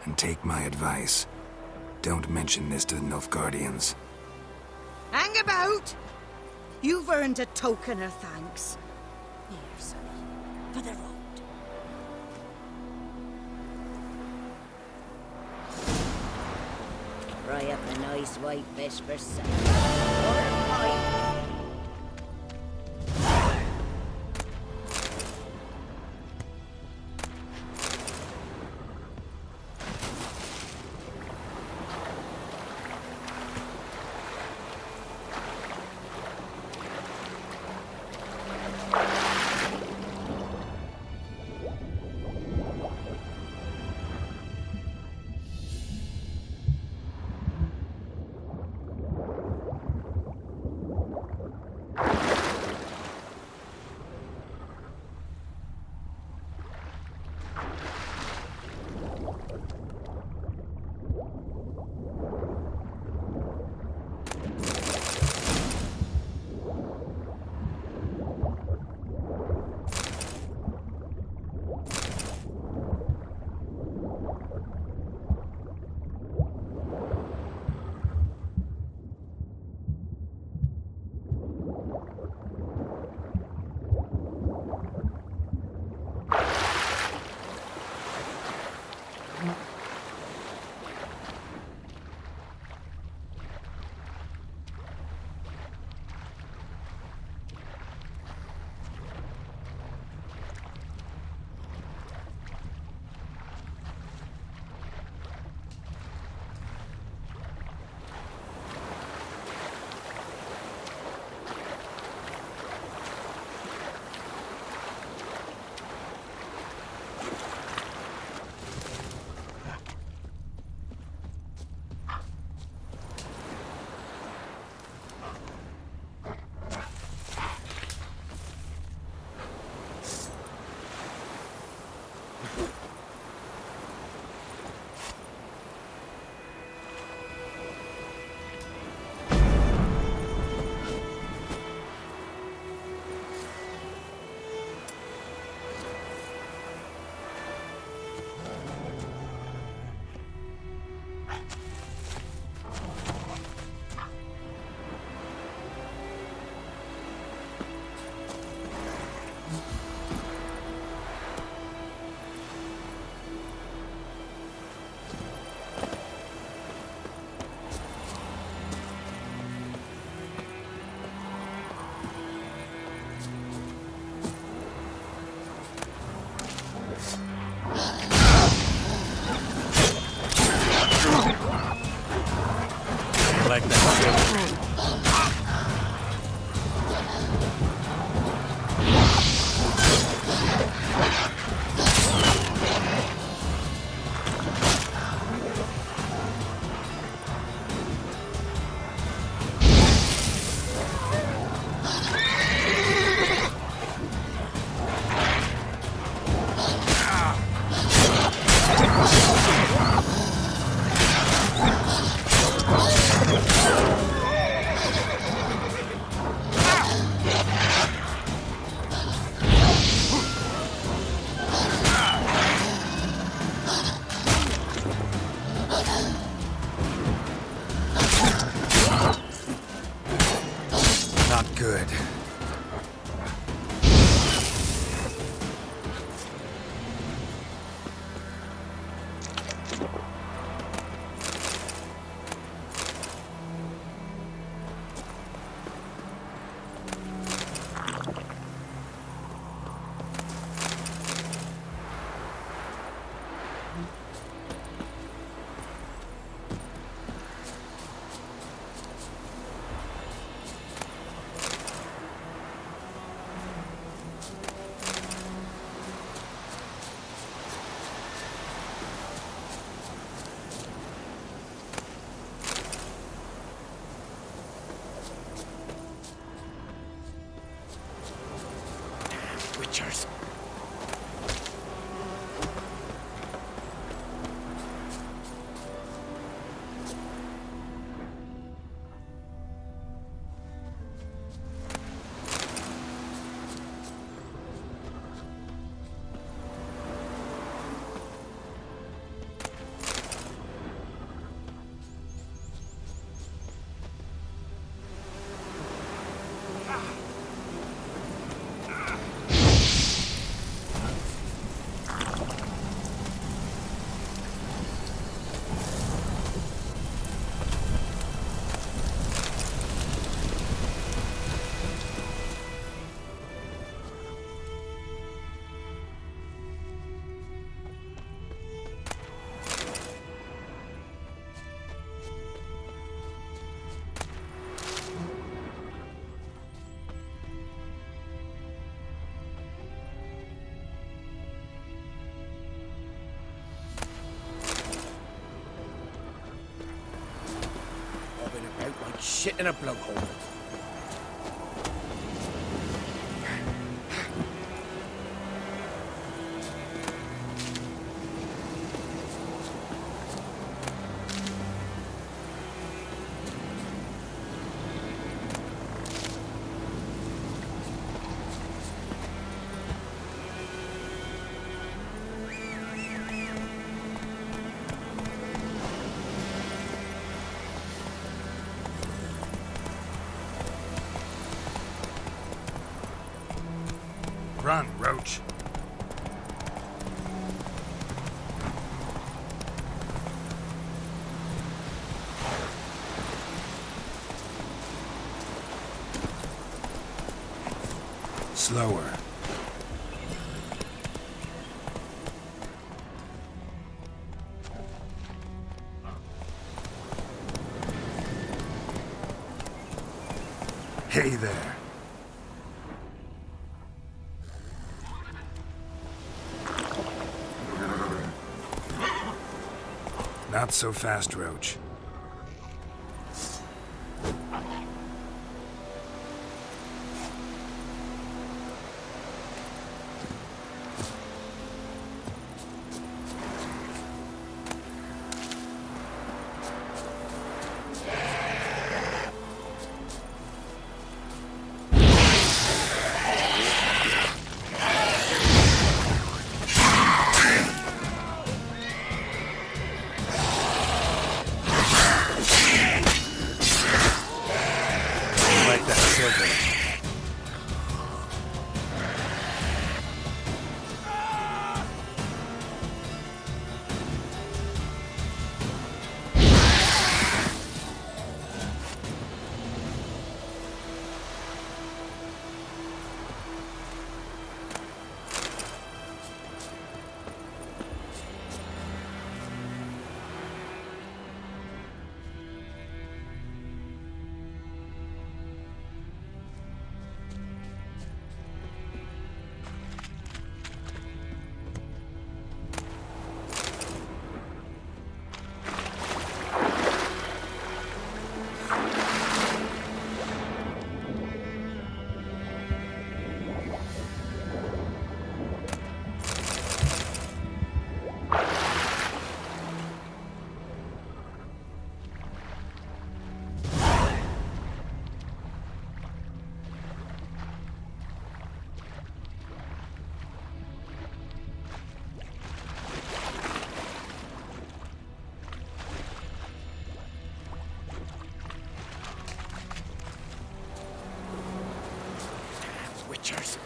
Speaker 2: And take my advice. Don't mention this to the Nilfgaardians.
Speaker 19: Hang about! You've earned a token of thanks. Here, sonny, for the road. Fry up a nice white fish for supper.
Speaker 4: Witchers.
Speaker 16: Shit in a blowhole.
Speaker 2: Run, Roach. Slower. Hey there. Not so fast, Roach.
Speaker 4: Witchers.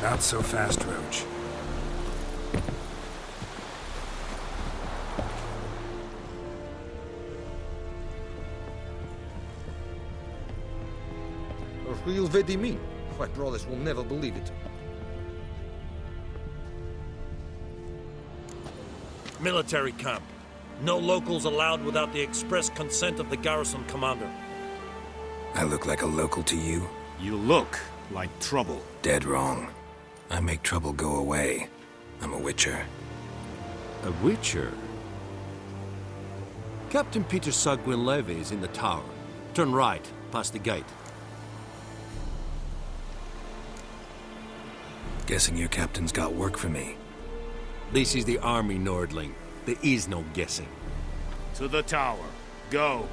Speaker 2: Not so fast, Roach.
Speaker 6: A real Vedimi. My brothers will never believe it.
Speaker 18: Military camp. No locals allowed without the express consent of the garrison commander.
Speaker 2: I look like a local to you?
Speaker 20: You look like trouble.
Speaker 2: Dead wrong. I make trouble go away. I'm a witcher.
Speaker 6: A witcher? Captain Peter Sagwin Levy is in the tower. Turn right, past the gate.
Speaker 2: Guessing your captain's got work for me.
Speaker 6: This is the army, Nordling. There is no guessing.
Speaker 20: To the tower. Go.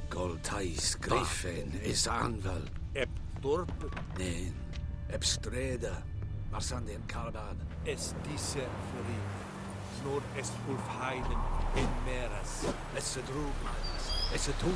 Speaker 15: Goltais Griffin is Anvil.
Speaker 18: Ep Torp.
Speaker 15: Nen. Ebstreda. Marsandi and Carbad.
Speaker 18: Es disse Feri. Nord est Ulfheiden in Meras.
Speaker 15: Es a drug manas. Es a tuven.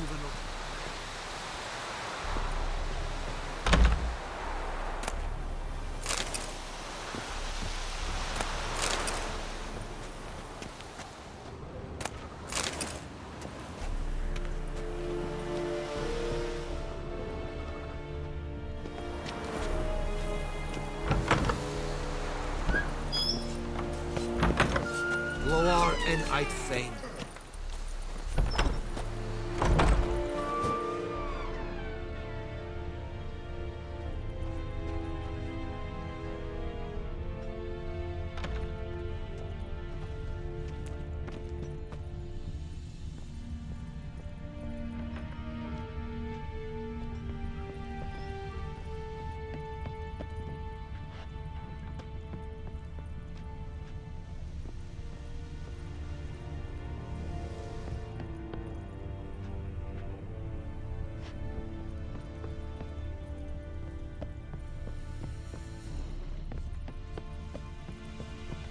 Speaker 6: Loar and I'd fain.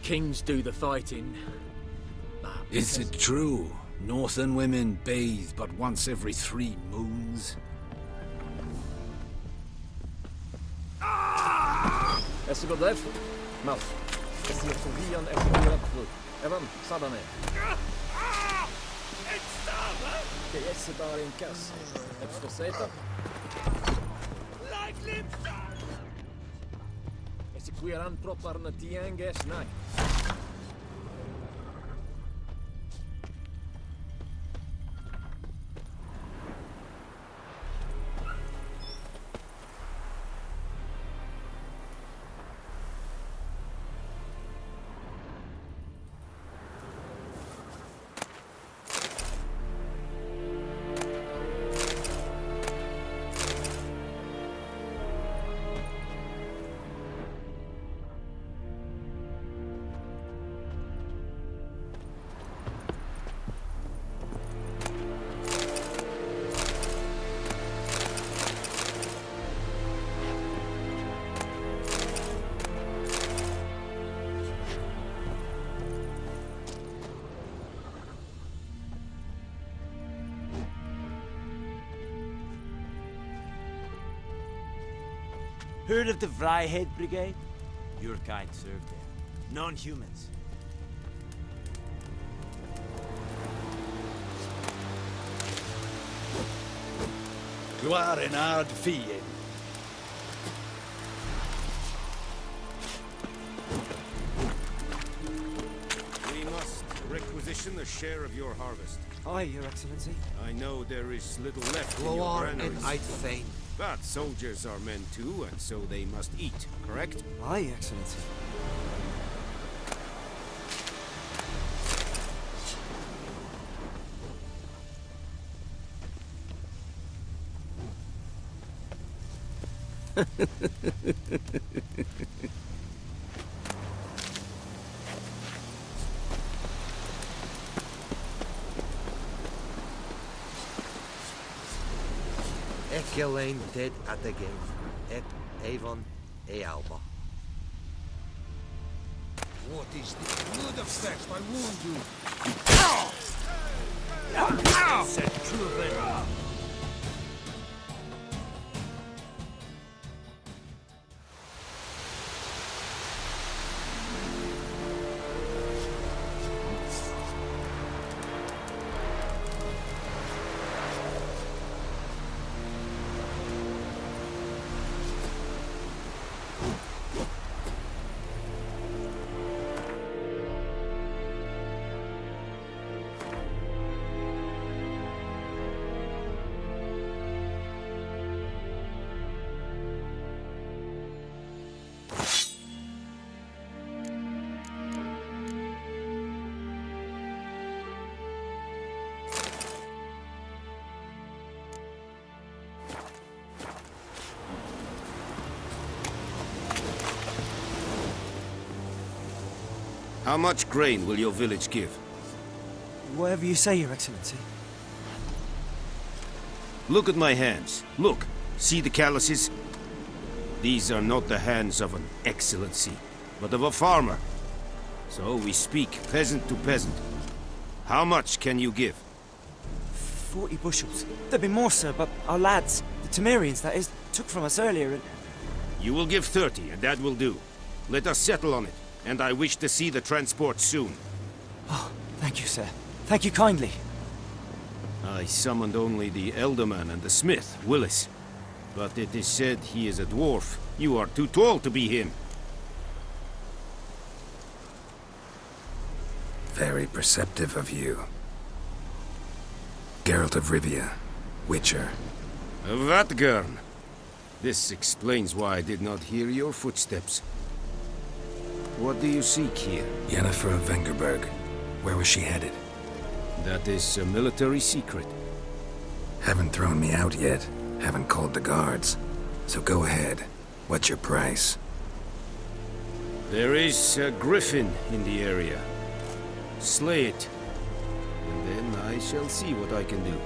Speaker 13: Kings do the fighting.
Speaker 15: Is it true? Northern women bathe but once every 3 moons?
Speaker 13: Est-ce que bref? Mouth. Est-ce que Korean est Evan, Sadane. Det är där i en kass. Efter sätta. Est-ce que han proppar na tianges nej?
Speaker 12: Heard of the Vryhead Brigade? Your kind served there. Non-humans.
Speaker 15: Gloire en ard fien.
Speaker 16: We must requisition a share of your harvest.
Speaker 13: Aye, Your Excellency.
Speaker 16: I know there is little left in
Speaker 6: Loar
Speaker 16: your
Speaker 6: and
Speaker 16: granaries.
Speaker 6: I'd fain.
Speaker 16: But soldiers are men too, and so they must eat, correct?
Speaker 13: Aye, Excellency.
Speaker 6: Elaine dead at the gate. Et Avon e Alba.
Speaker 15: What is this blood effect? I warned you.
Speaker 18: Said true venom.
Speaker 2: How much grain will your village give?
Speaker 12: Whatever you say, Your Excellency.
Speaker 2: Look at my hands. Look. See the calluses? These are not the hands of an excellency, but of a farmer. So we speak peasant to peasant. How much can you give?
Speaker 12: 40 bushels. There'd be more, sir, but our lads, the Temerians, that is, took from us earlier and...
Speaker 2: You will give 30, and that will do. Let us settle on it, and I wish to see the transport soon.
Speaker 12: Oh, thank you, sir. Thank you kindly.
Speaker 2: I summoned only the Elderman and the smith, Willis. But it is said he is a dwarf. You are too tall to be him. Very perceptive of you. Geralt of Rivia, Witcher. Vatgern. This explains why I did not hear your footsteps. What do you seek here? Yennefer of Vengerberg. Where was she headed? That is a military secret. Haven't thrown me out yet. Haven't called the guards. So go ahead. What's your price? There is a griffin in the area. Slay it. And then I shall see what I can do.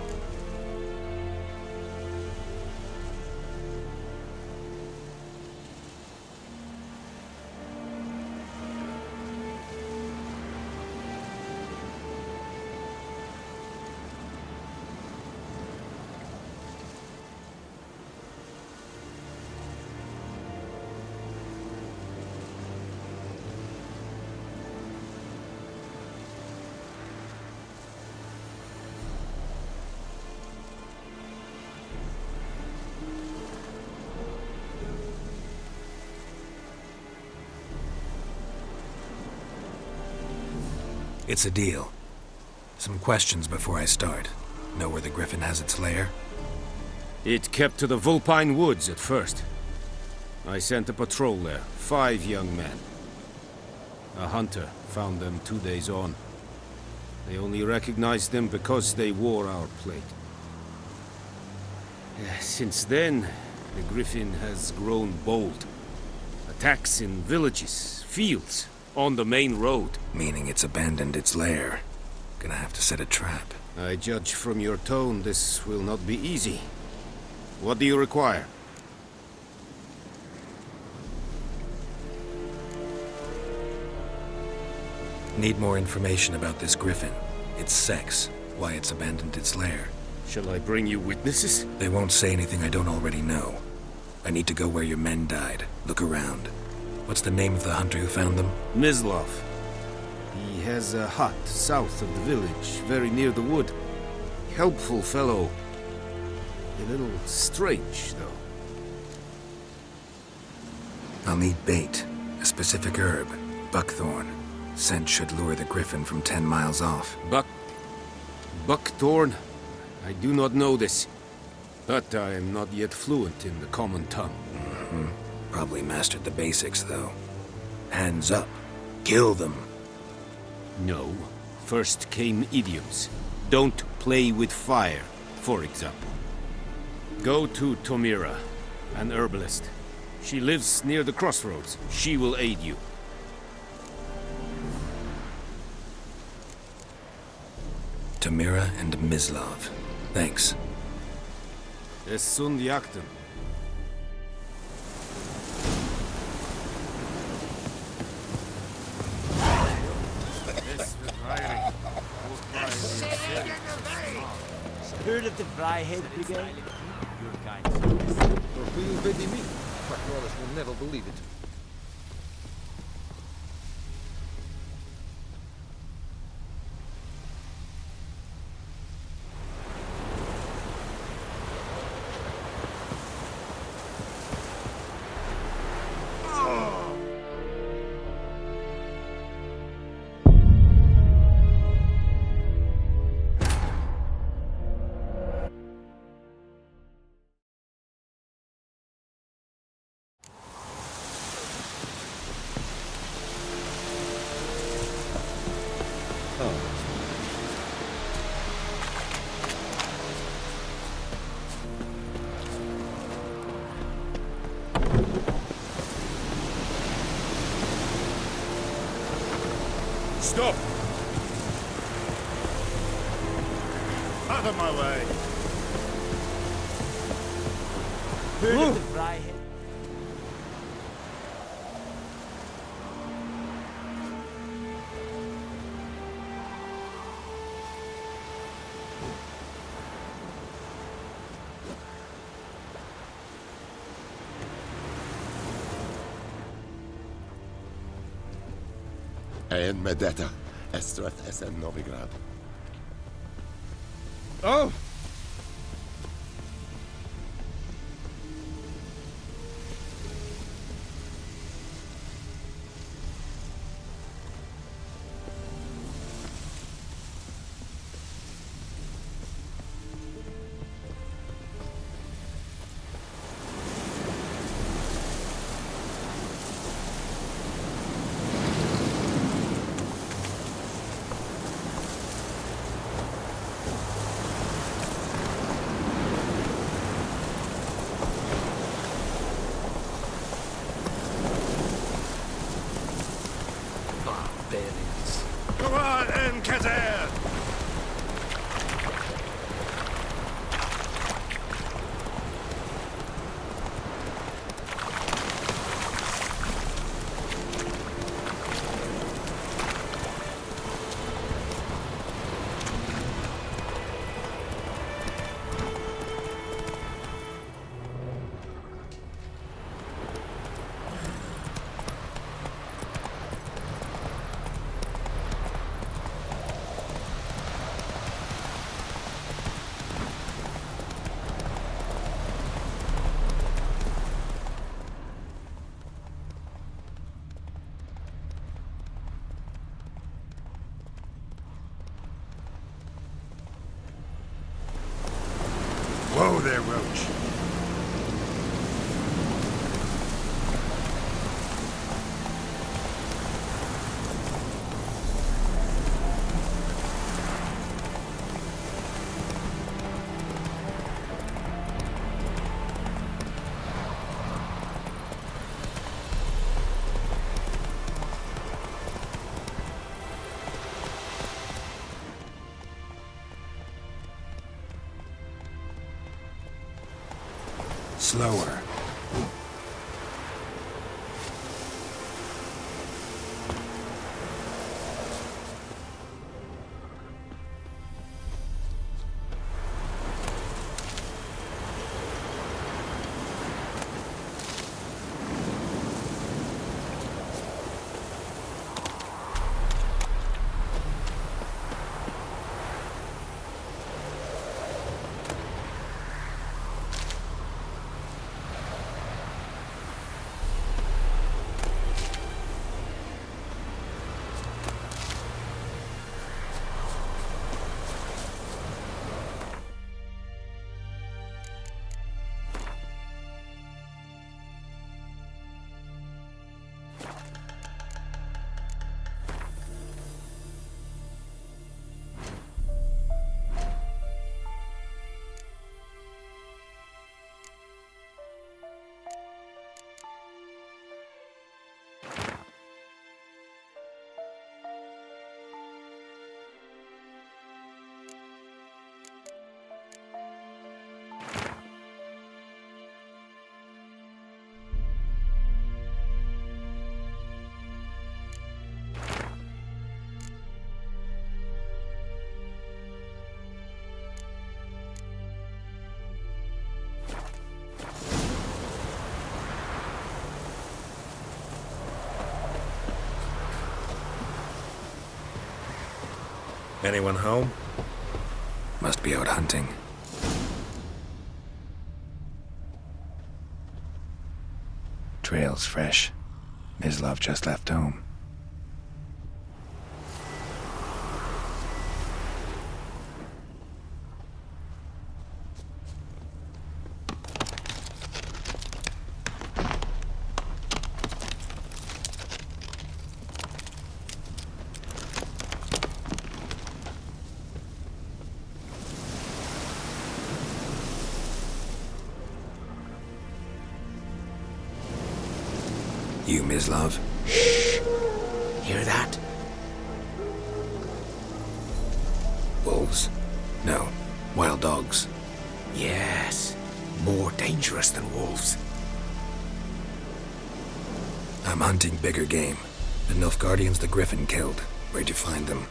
Speaker 2: It's a deal. Some questions before I start. Know where the griffin has its lair? It kept to the Vulpine Woods at first. I sent a patrol there, 5 young men. A hunter found them 2 days on. They only recognized them because they wore our plate. Since then, the griffin has grown bold. Attacks in villages, fields, on the main road. Meaning it's abandoned its lair. Gonna have to set a trap. I judge from your tone this will not be easy. What do you require? Need more information about this griffin. Its sex, why it's abandoned its lair. Shall I bring you witnesses? They won't say anything I don't already know. I need to go where your men died. Look around. What's the name of the hunter who found them? Mislav. He has a hut south of the village, very near the wood. Helpful fellow. A little strange, though. I'll need bait. A specific herb. Buckthorn. Scent should lure the griffin from 10 miles off. Buckthorn? I do not know this. But I am not yet fluent in the common tongue. Probably mastered the basics, though. Hands up. Kill them. No. First came idioms. Don't play with fire, for example. Go to Tomira, an herbalist. She lives near the crossroads. She will aid you. Tomira and Mislav. Thanks. Es sunt jakten.
Speaker 12: Word of the Fryhead Brigade? Your kind.
Speaker 13: Or will you baby me? Fuck Wallace will never believe it.
Speaker 16: Stop! Out of my way!
Speaker 12: Word of the Fryhead.
Speaker 7: En med detta, Estreth SN Novigrad.
Speaker 16: Oh! Come on, Encater! Whoa there, Roach.
Speaker 2: Slower. Anyone home? Must be out hunting. Trail's fresh. Mislav just left home. You, Mislav?
Speaker 16: Shh! Hear that?
Speaker 2: Wolves? No. Wild dogs.
Speaker 16: Yes. More dangerous than wolves.
Speaker 2: I'm hunting bigger game. The Nilfgaardians the Griffin killed. Where'd you find them?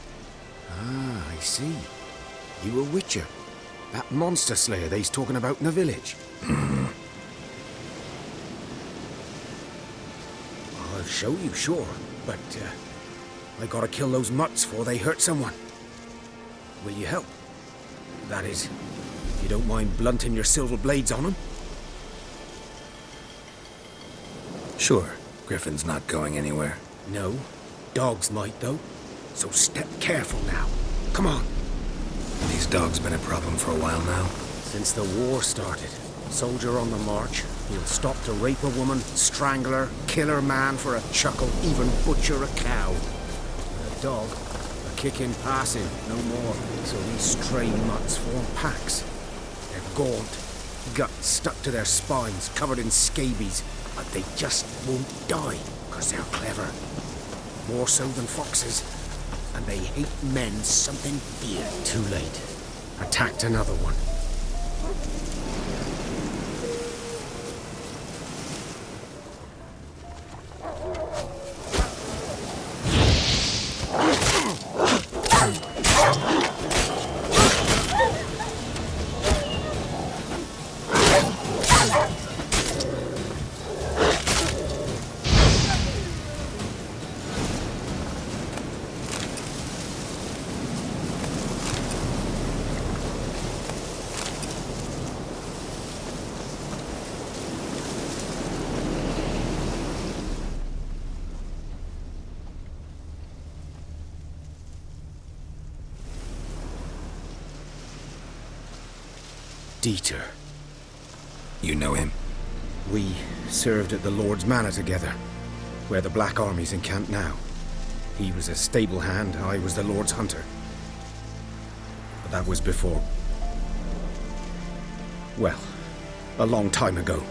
Speaker 16: Ah, I see. You a witcher. That monster slayer they's talking about in the village.
Speaker 2: Mm-hmm.
Speaker 16: I'll show you, sure. But, I gotta kill those mutts before they hurt someone. Will you help? That is, if you don't mind blunting your silver blades on them.
Speaker 2: Sure. Griffin's not going anywhere.
Speaker 16: No. Dogs might, though. So step careful now. Come on.
Speaker 2: These dogs been a problem for a while now?
Speaker 16: Since the war started. Soldier on the march. He'll stop to rape a woman, strangle her, kill her man for a chuckle, even butcher a cow. A dog, a kick in passing, no more. So these stray mutts form packs. They're gaunt, guts stuck to their spines, covered in scabies, but they just won't die, because they're clever. More so than foxes. And they hate men something dear. Too late. Attacked another one. Dieter.
Speaker 2: You know him?
Speaker 16: We served at the Lord's Manor together, where the Black Army's encamped now. He was a stable hand, I was the Lord's hunter. But that was before... well, a long time ago.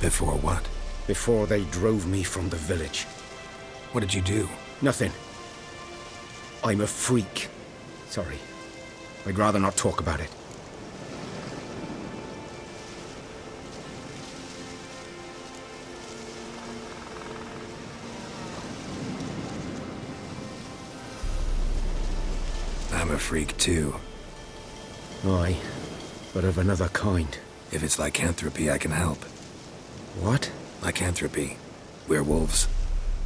Speaker 2: Before what?
Speaker 16: Before they drove me from the village.
Speaker 2: What did you do?
Speaker 16: Nothing. I'm a freak. Sorry. I'd rather not talk about it.
Speaker 2: I'm a freak too.
Speaker 16: Aye, but of another kind.
Speaker 2: If it's lycanthropy, I can help.
Speaker 16: What?
Speaker 2: Lycanthropy. Werewolves.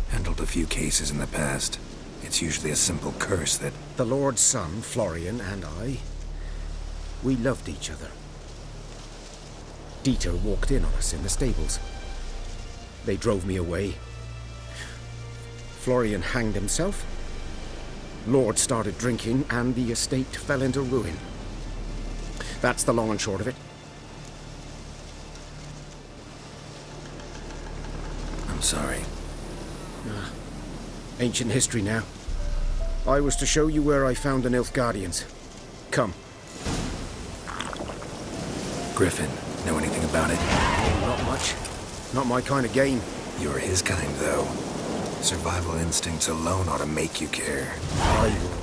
Speaker 2: Handled a few cases in the past. It's usually a simple curse that...
Speaker 16: The Lord's son, Florian, and I... we loved each other. Dieter walked in on us in the stables. They drove me away. Florian hanged himself. Lord started drinking, and the estate fell into ruin. That's the long and short of it.
Speaker 2: I'm sorry.
Speaker 16: Ancient history now. I was to show you where I found the Nilfgaardians. Come.
Speaker 2: Griffin, know anything about it?
Speaker 16: Not much. Not my kind of game.
Speaker 2: You're his kind, though. Survival instincts alone ought to make you care.
Speaker 16: I will.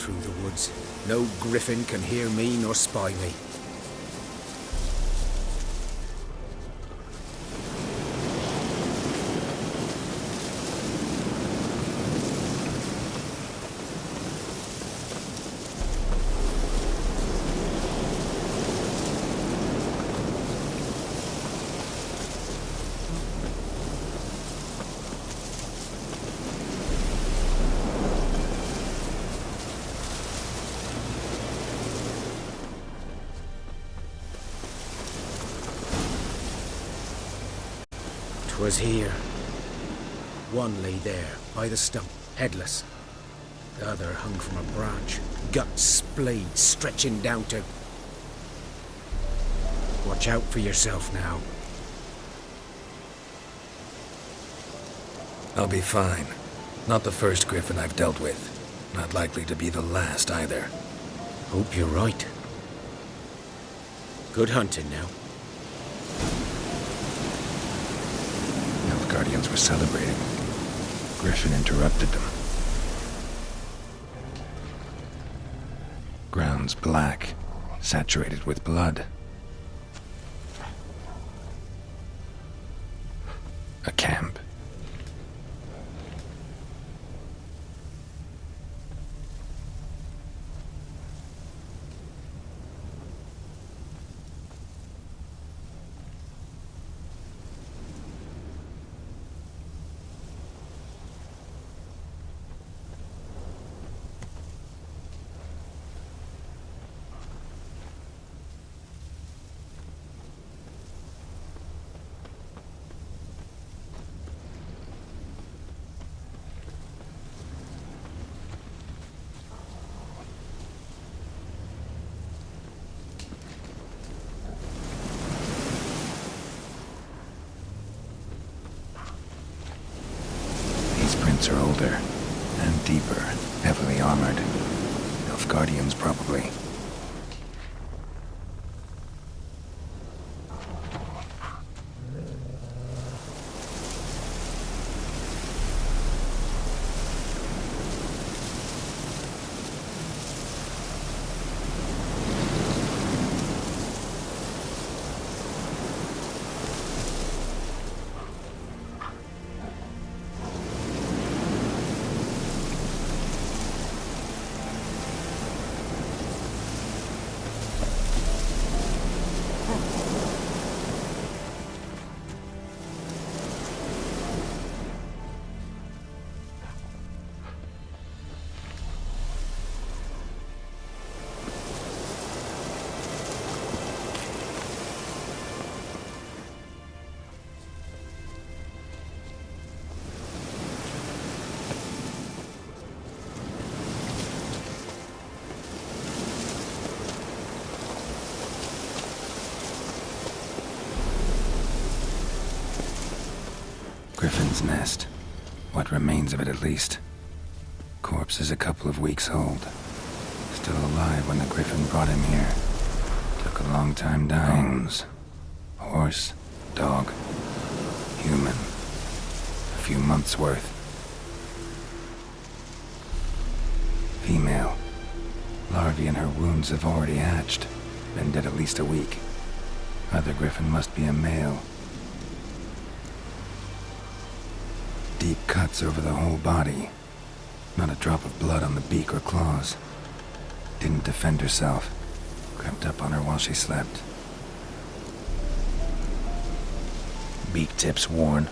Speaker 1: through the woods. No griffin can hear me nor spy me. Was here. One lay there, by the stump, headless. The other hung from a branch, guts splayed, stretching down to... Watch out for yourself now.
Speaker 2: I'll be fine. Not the first griffin I've dealt with. Not likely to be the last either.
Speaker 1: Hope you're right. Good hunting now.
Speaker 2: Guardians were celebrating. Griffin interrupted them. Ground's black, saturated with blood. A camp. Are older and deeper, heavily armored. Nilfgaardians, probably. Griffin's nest. What remains of it, at least. Corpse is a couple of weeks old. Still alive when the griffin brought him here. Took a long time dying. Bones. Horse, dog, human. A few months' worth. Female. Larvae in her wounds have already hatched. Been dead at least a week. Other griffin must be a male. Deep cuts over the whole body. Not a drop of blood on the beak or claws. Didn't defend herself. Crept up on her while she slept. Beak tips worn.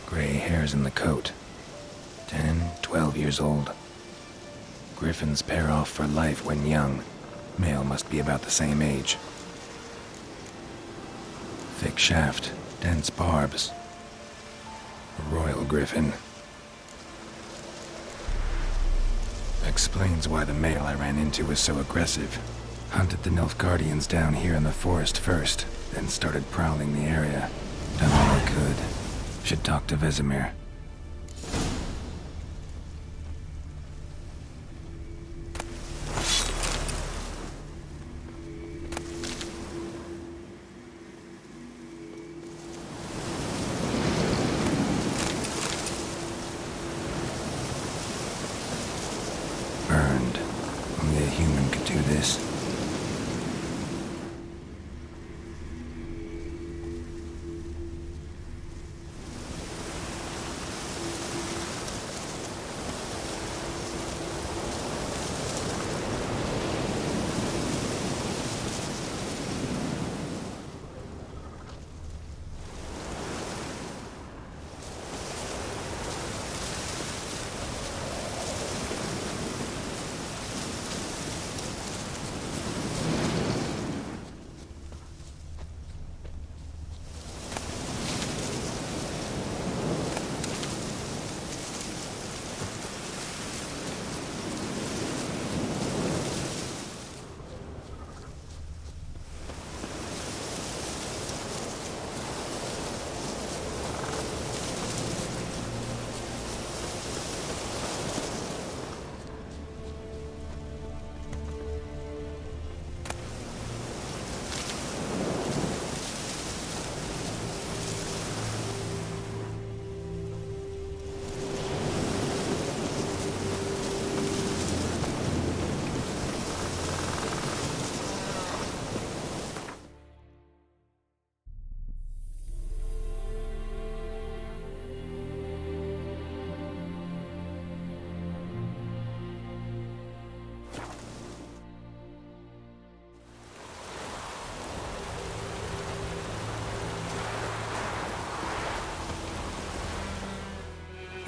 Speaker 2: Gray hairs in the coat. 10, 12 years old. Griffins pair off for life when young. Male must be about the same age. Thick shaft, dense barbs. A royal griffin. Explains why the male I ran into was so aggressive. Hunted the Nilfgaardians down here in the forest first, then started prowling the area. Done all I could. Should talk to Vesemir.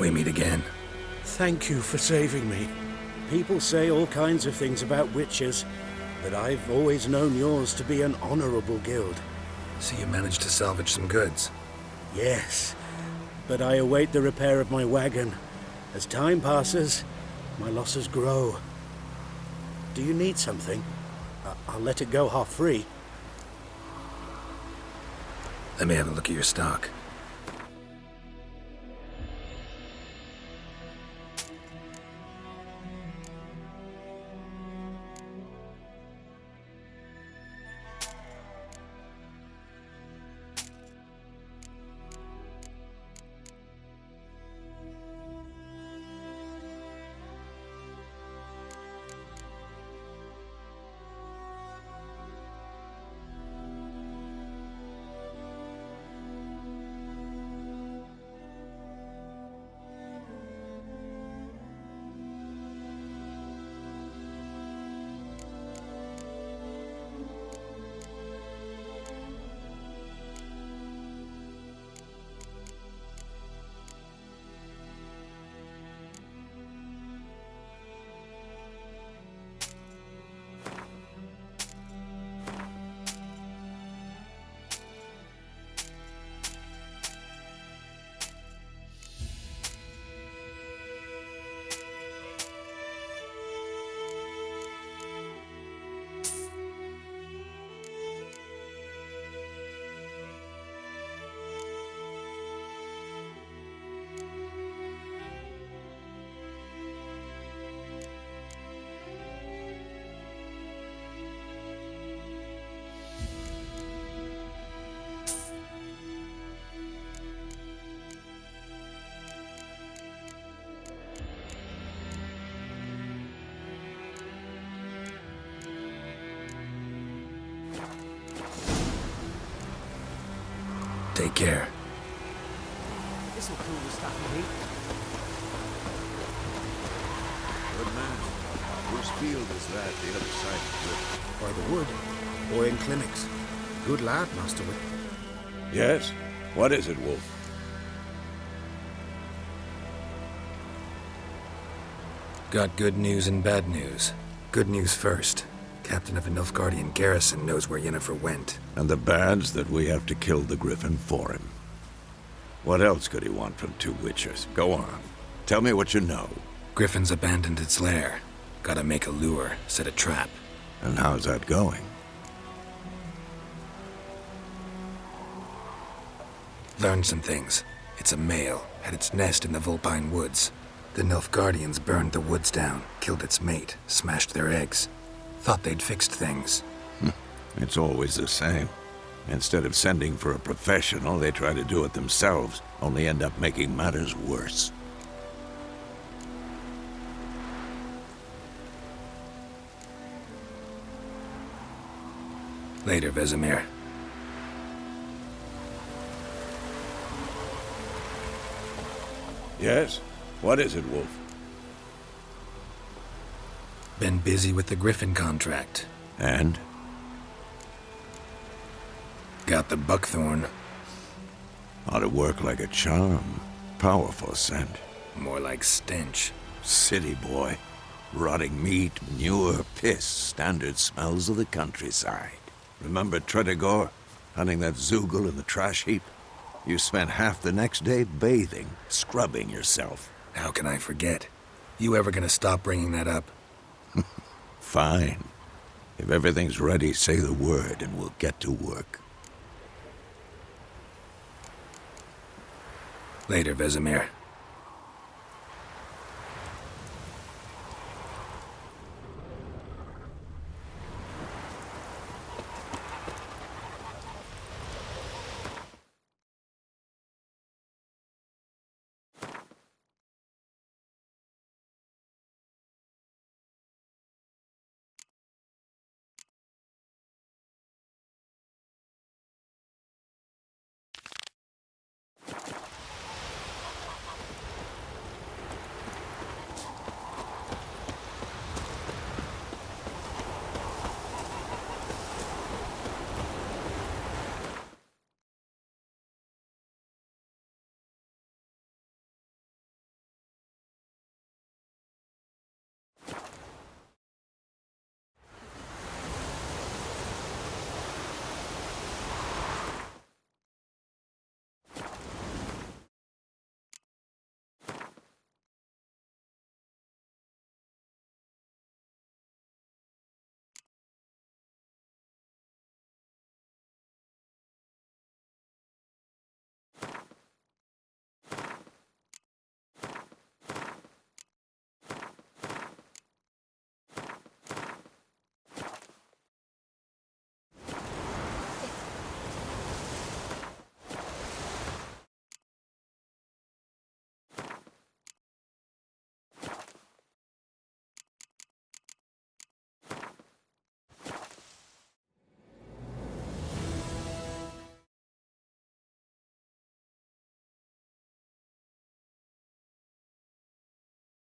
Speaker 2: We meet again.
Speaker 8: Thank you for saving me. People say all kinds of things about witches, but I've always known yours to be an honorable guild.
Speaker 2: So you managed to salvage some goods?
Speaker 8: Yes, but I await the repair of my wagon. As time passes, my losses grow. Do you need something? I'll let it go half-free.
Speaker 2: Let me have a look at your stock. Take care.
Speaker 9: This'll cool the stuff in heat.
Speaker 4: Good man. Whose field is that, the other side of the cliff?
Speaker 15: By the wood, or in clinics. Good lad, Master Wick.
Speaker 4: Yes? What is it, Wolf?
Speaker 2: Got good news and bad news. Good news first. Captain of a Nilfgaardian garrison knows where Yennefer went.
Speaker 4: And the bad's that we have to kill the Griffin for him. What else could he want from two witchers? Go on. Tell me what you know.
Speaker 2: Griffin's abandoned its lair. Gotta make a lure, set a trap.
Speaker 4: And how's that going?
Speaker 2: Learned some things. It's a male, had its nest in the Vulpine Woods. The Nilfgaardians burned the woods down, killed its mate, smashed their eggs. Thought they'd fixed things.
Speaker 4: It's always the same. Instead of sending for a professional, they try to do it themselves, only end up making matters worse.
Speaker 2: Later, Vesemir.
Speaker 4: Yes? What is it, Wolf?
Speaker 2: Been busy with the Griffin contract.
Speaker 4: And?
Speaker 2: Got the buckthorn.
Speaker 4: Ought to work like a charm. Powerful scent.
Speaker 2: More like stench.
Speaker 4: City boy. Rotting meat, manure, piss. Standard smells of the countryside. Remember Tretogor? Hunting that Zoogle in the trash heap? You spent half the next day bathing, scrubbing yourself.
Speaker 2: How can I forget? You ever gonna stop bringing that up?
Speaker 4: Fine. If everything's ready, say the word and we'll get to work.
Speaker 2: Later, Vesemir.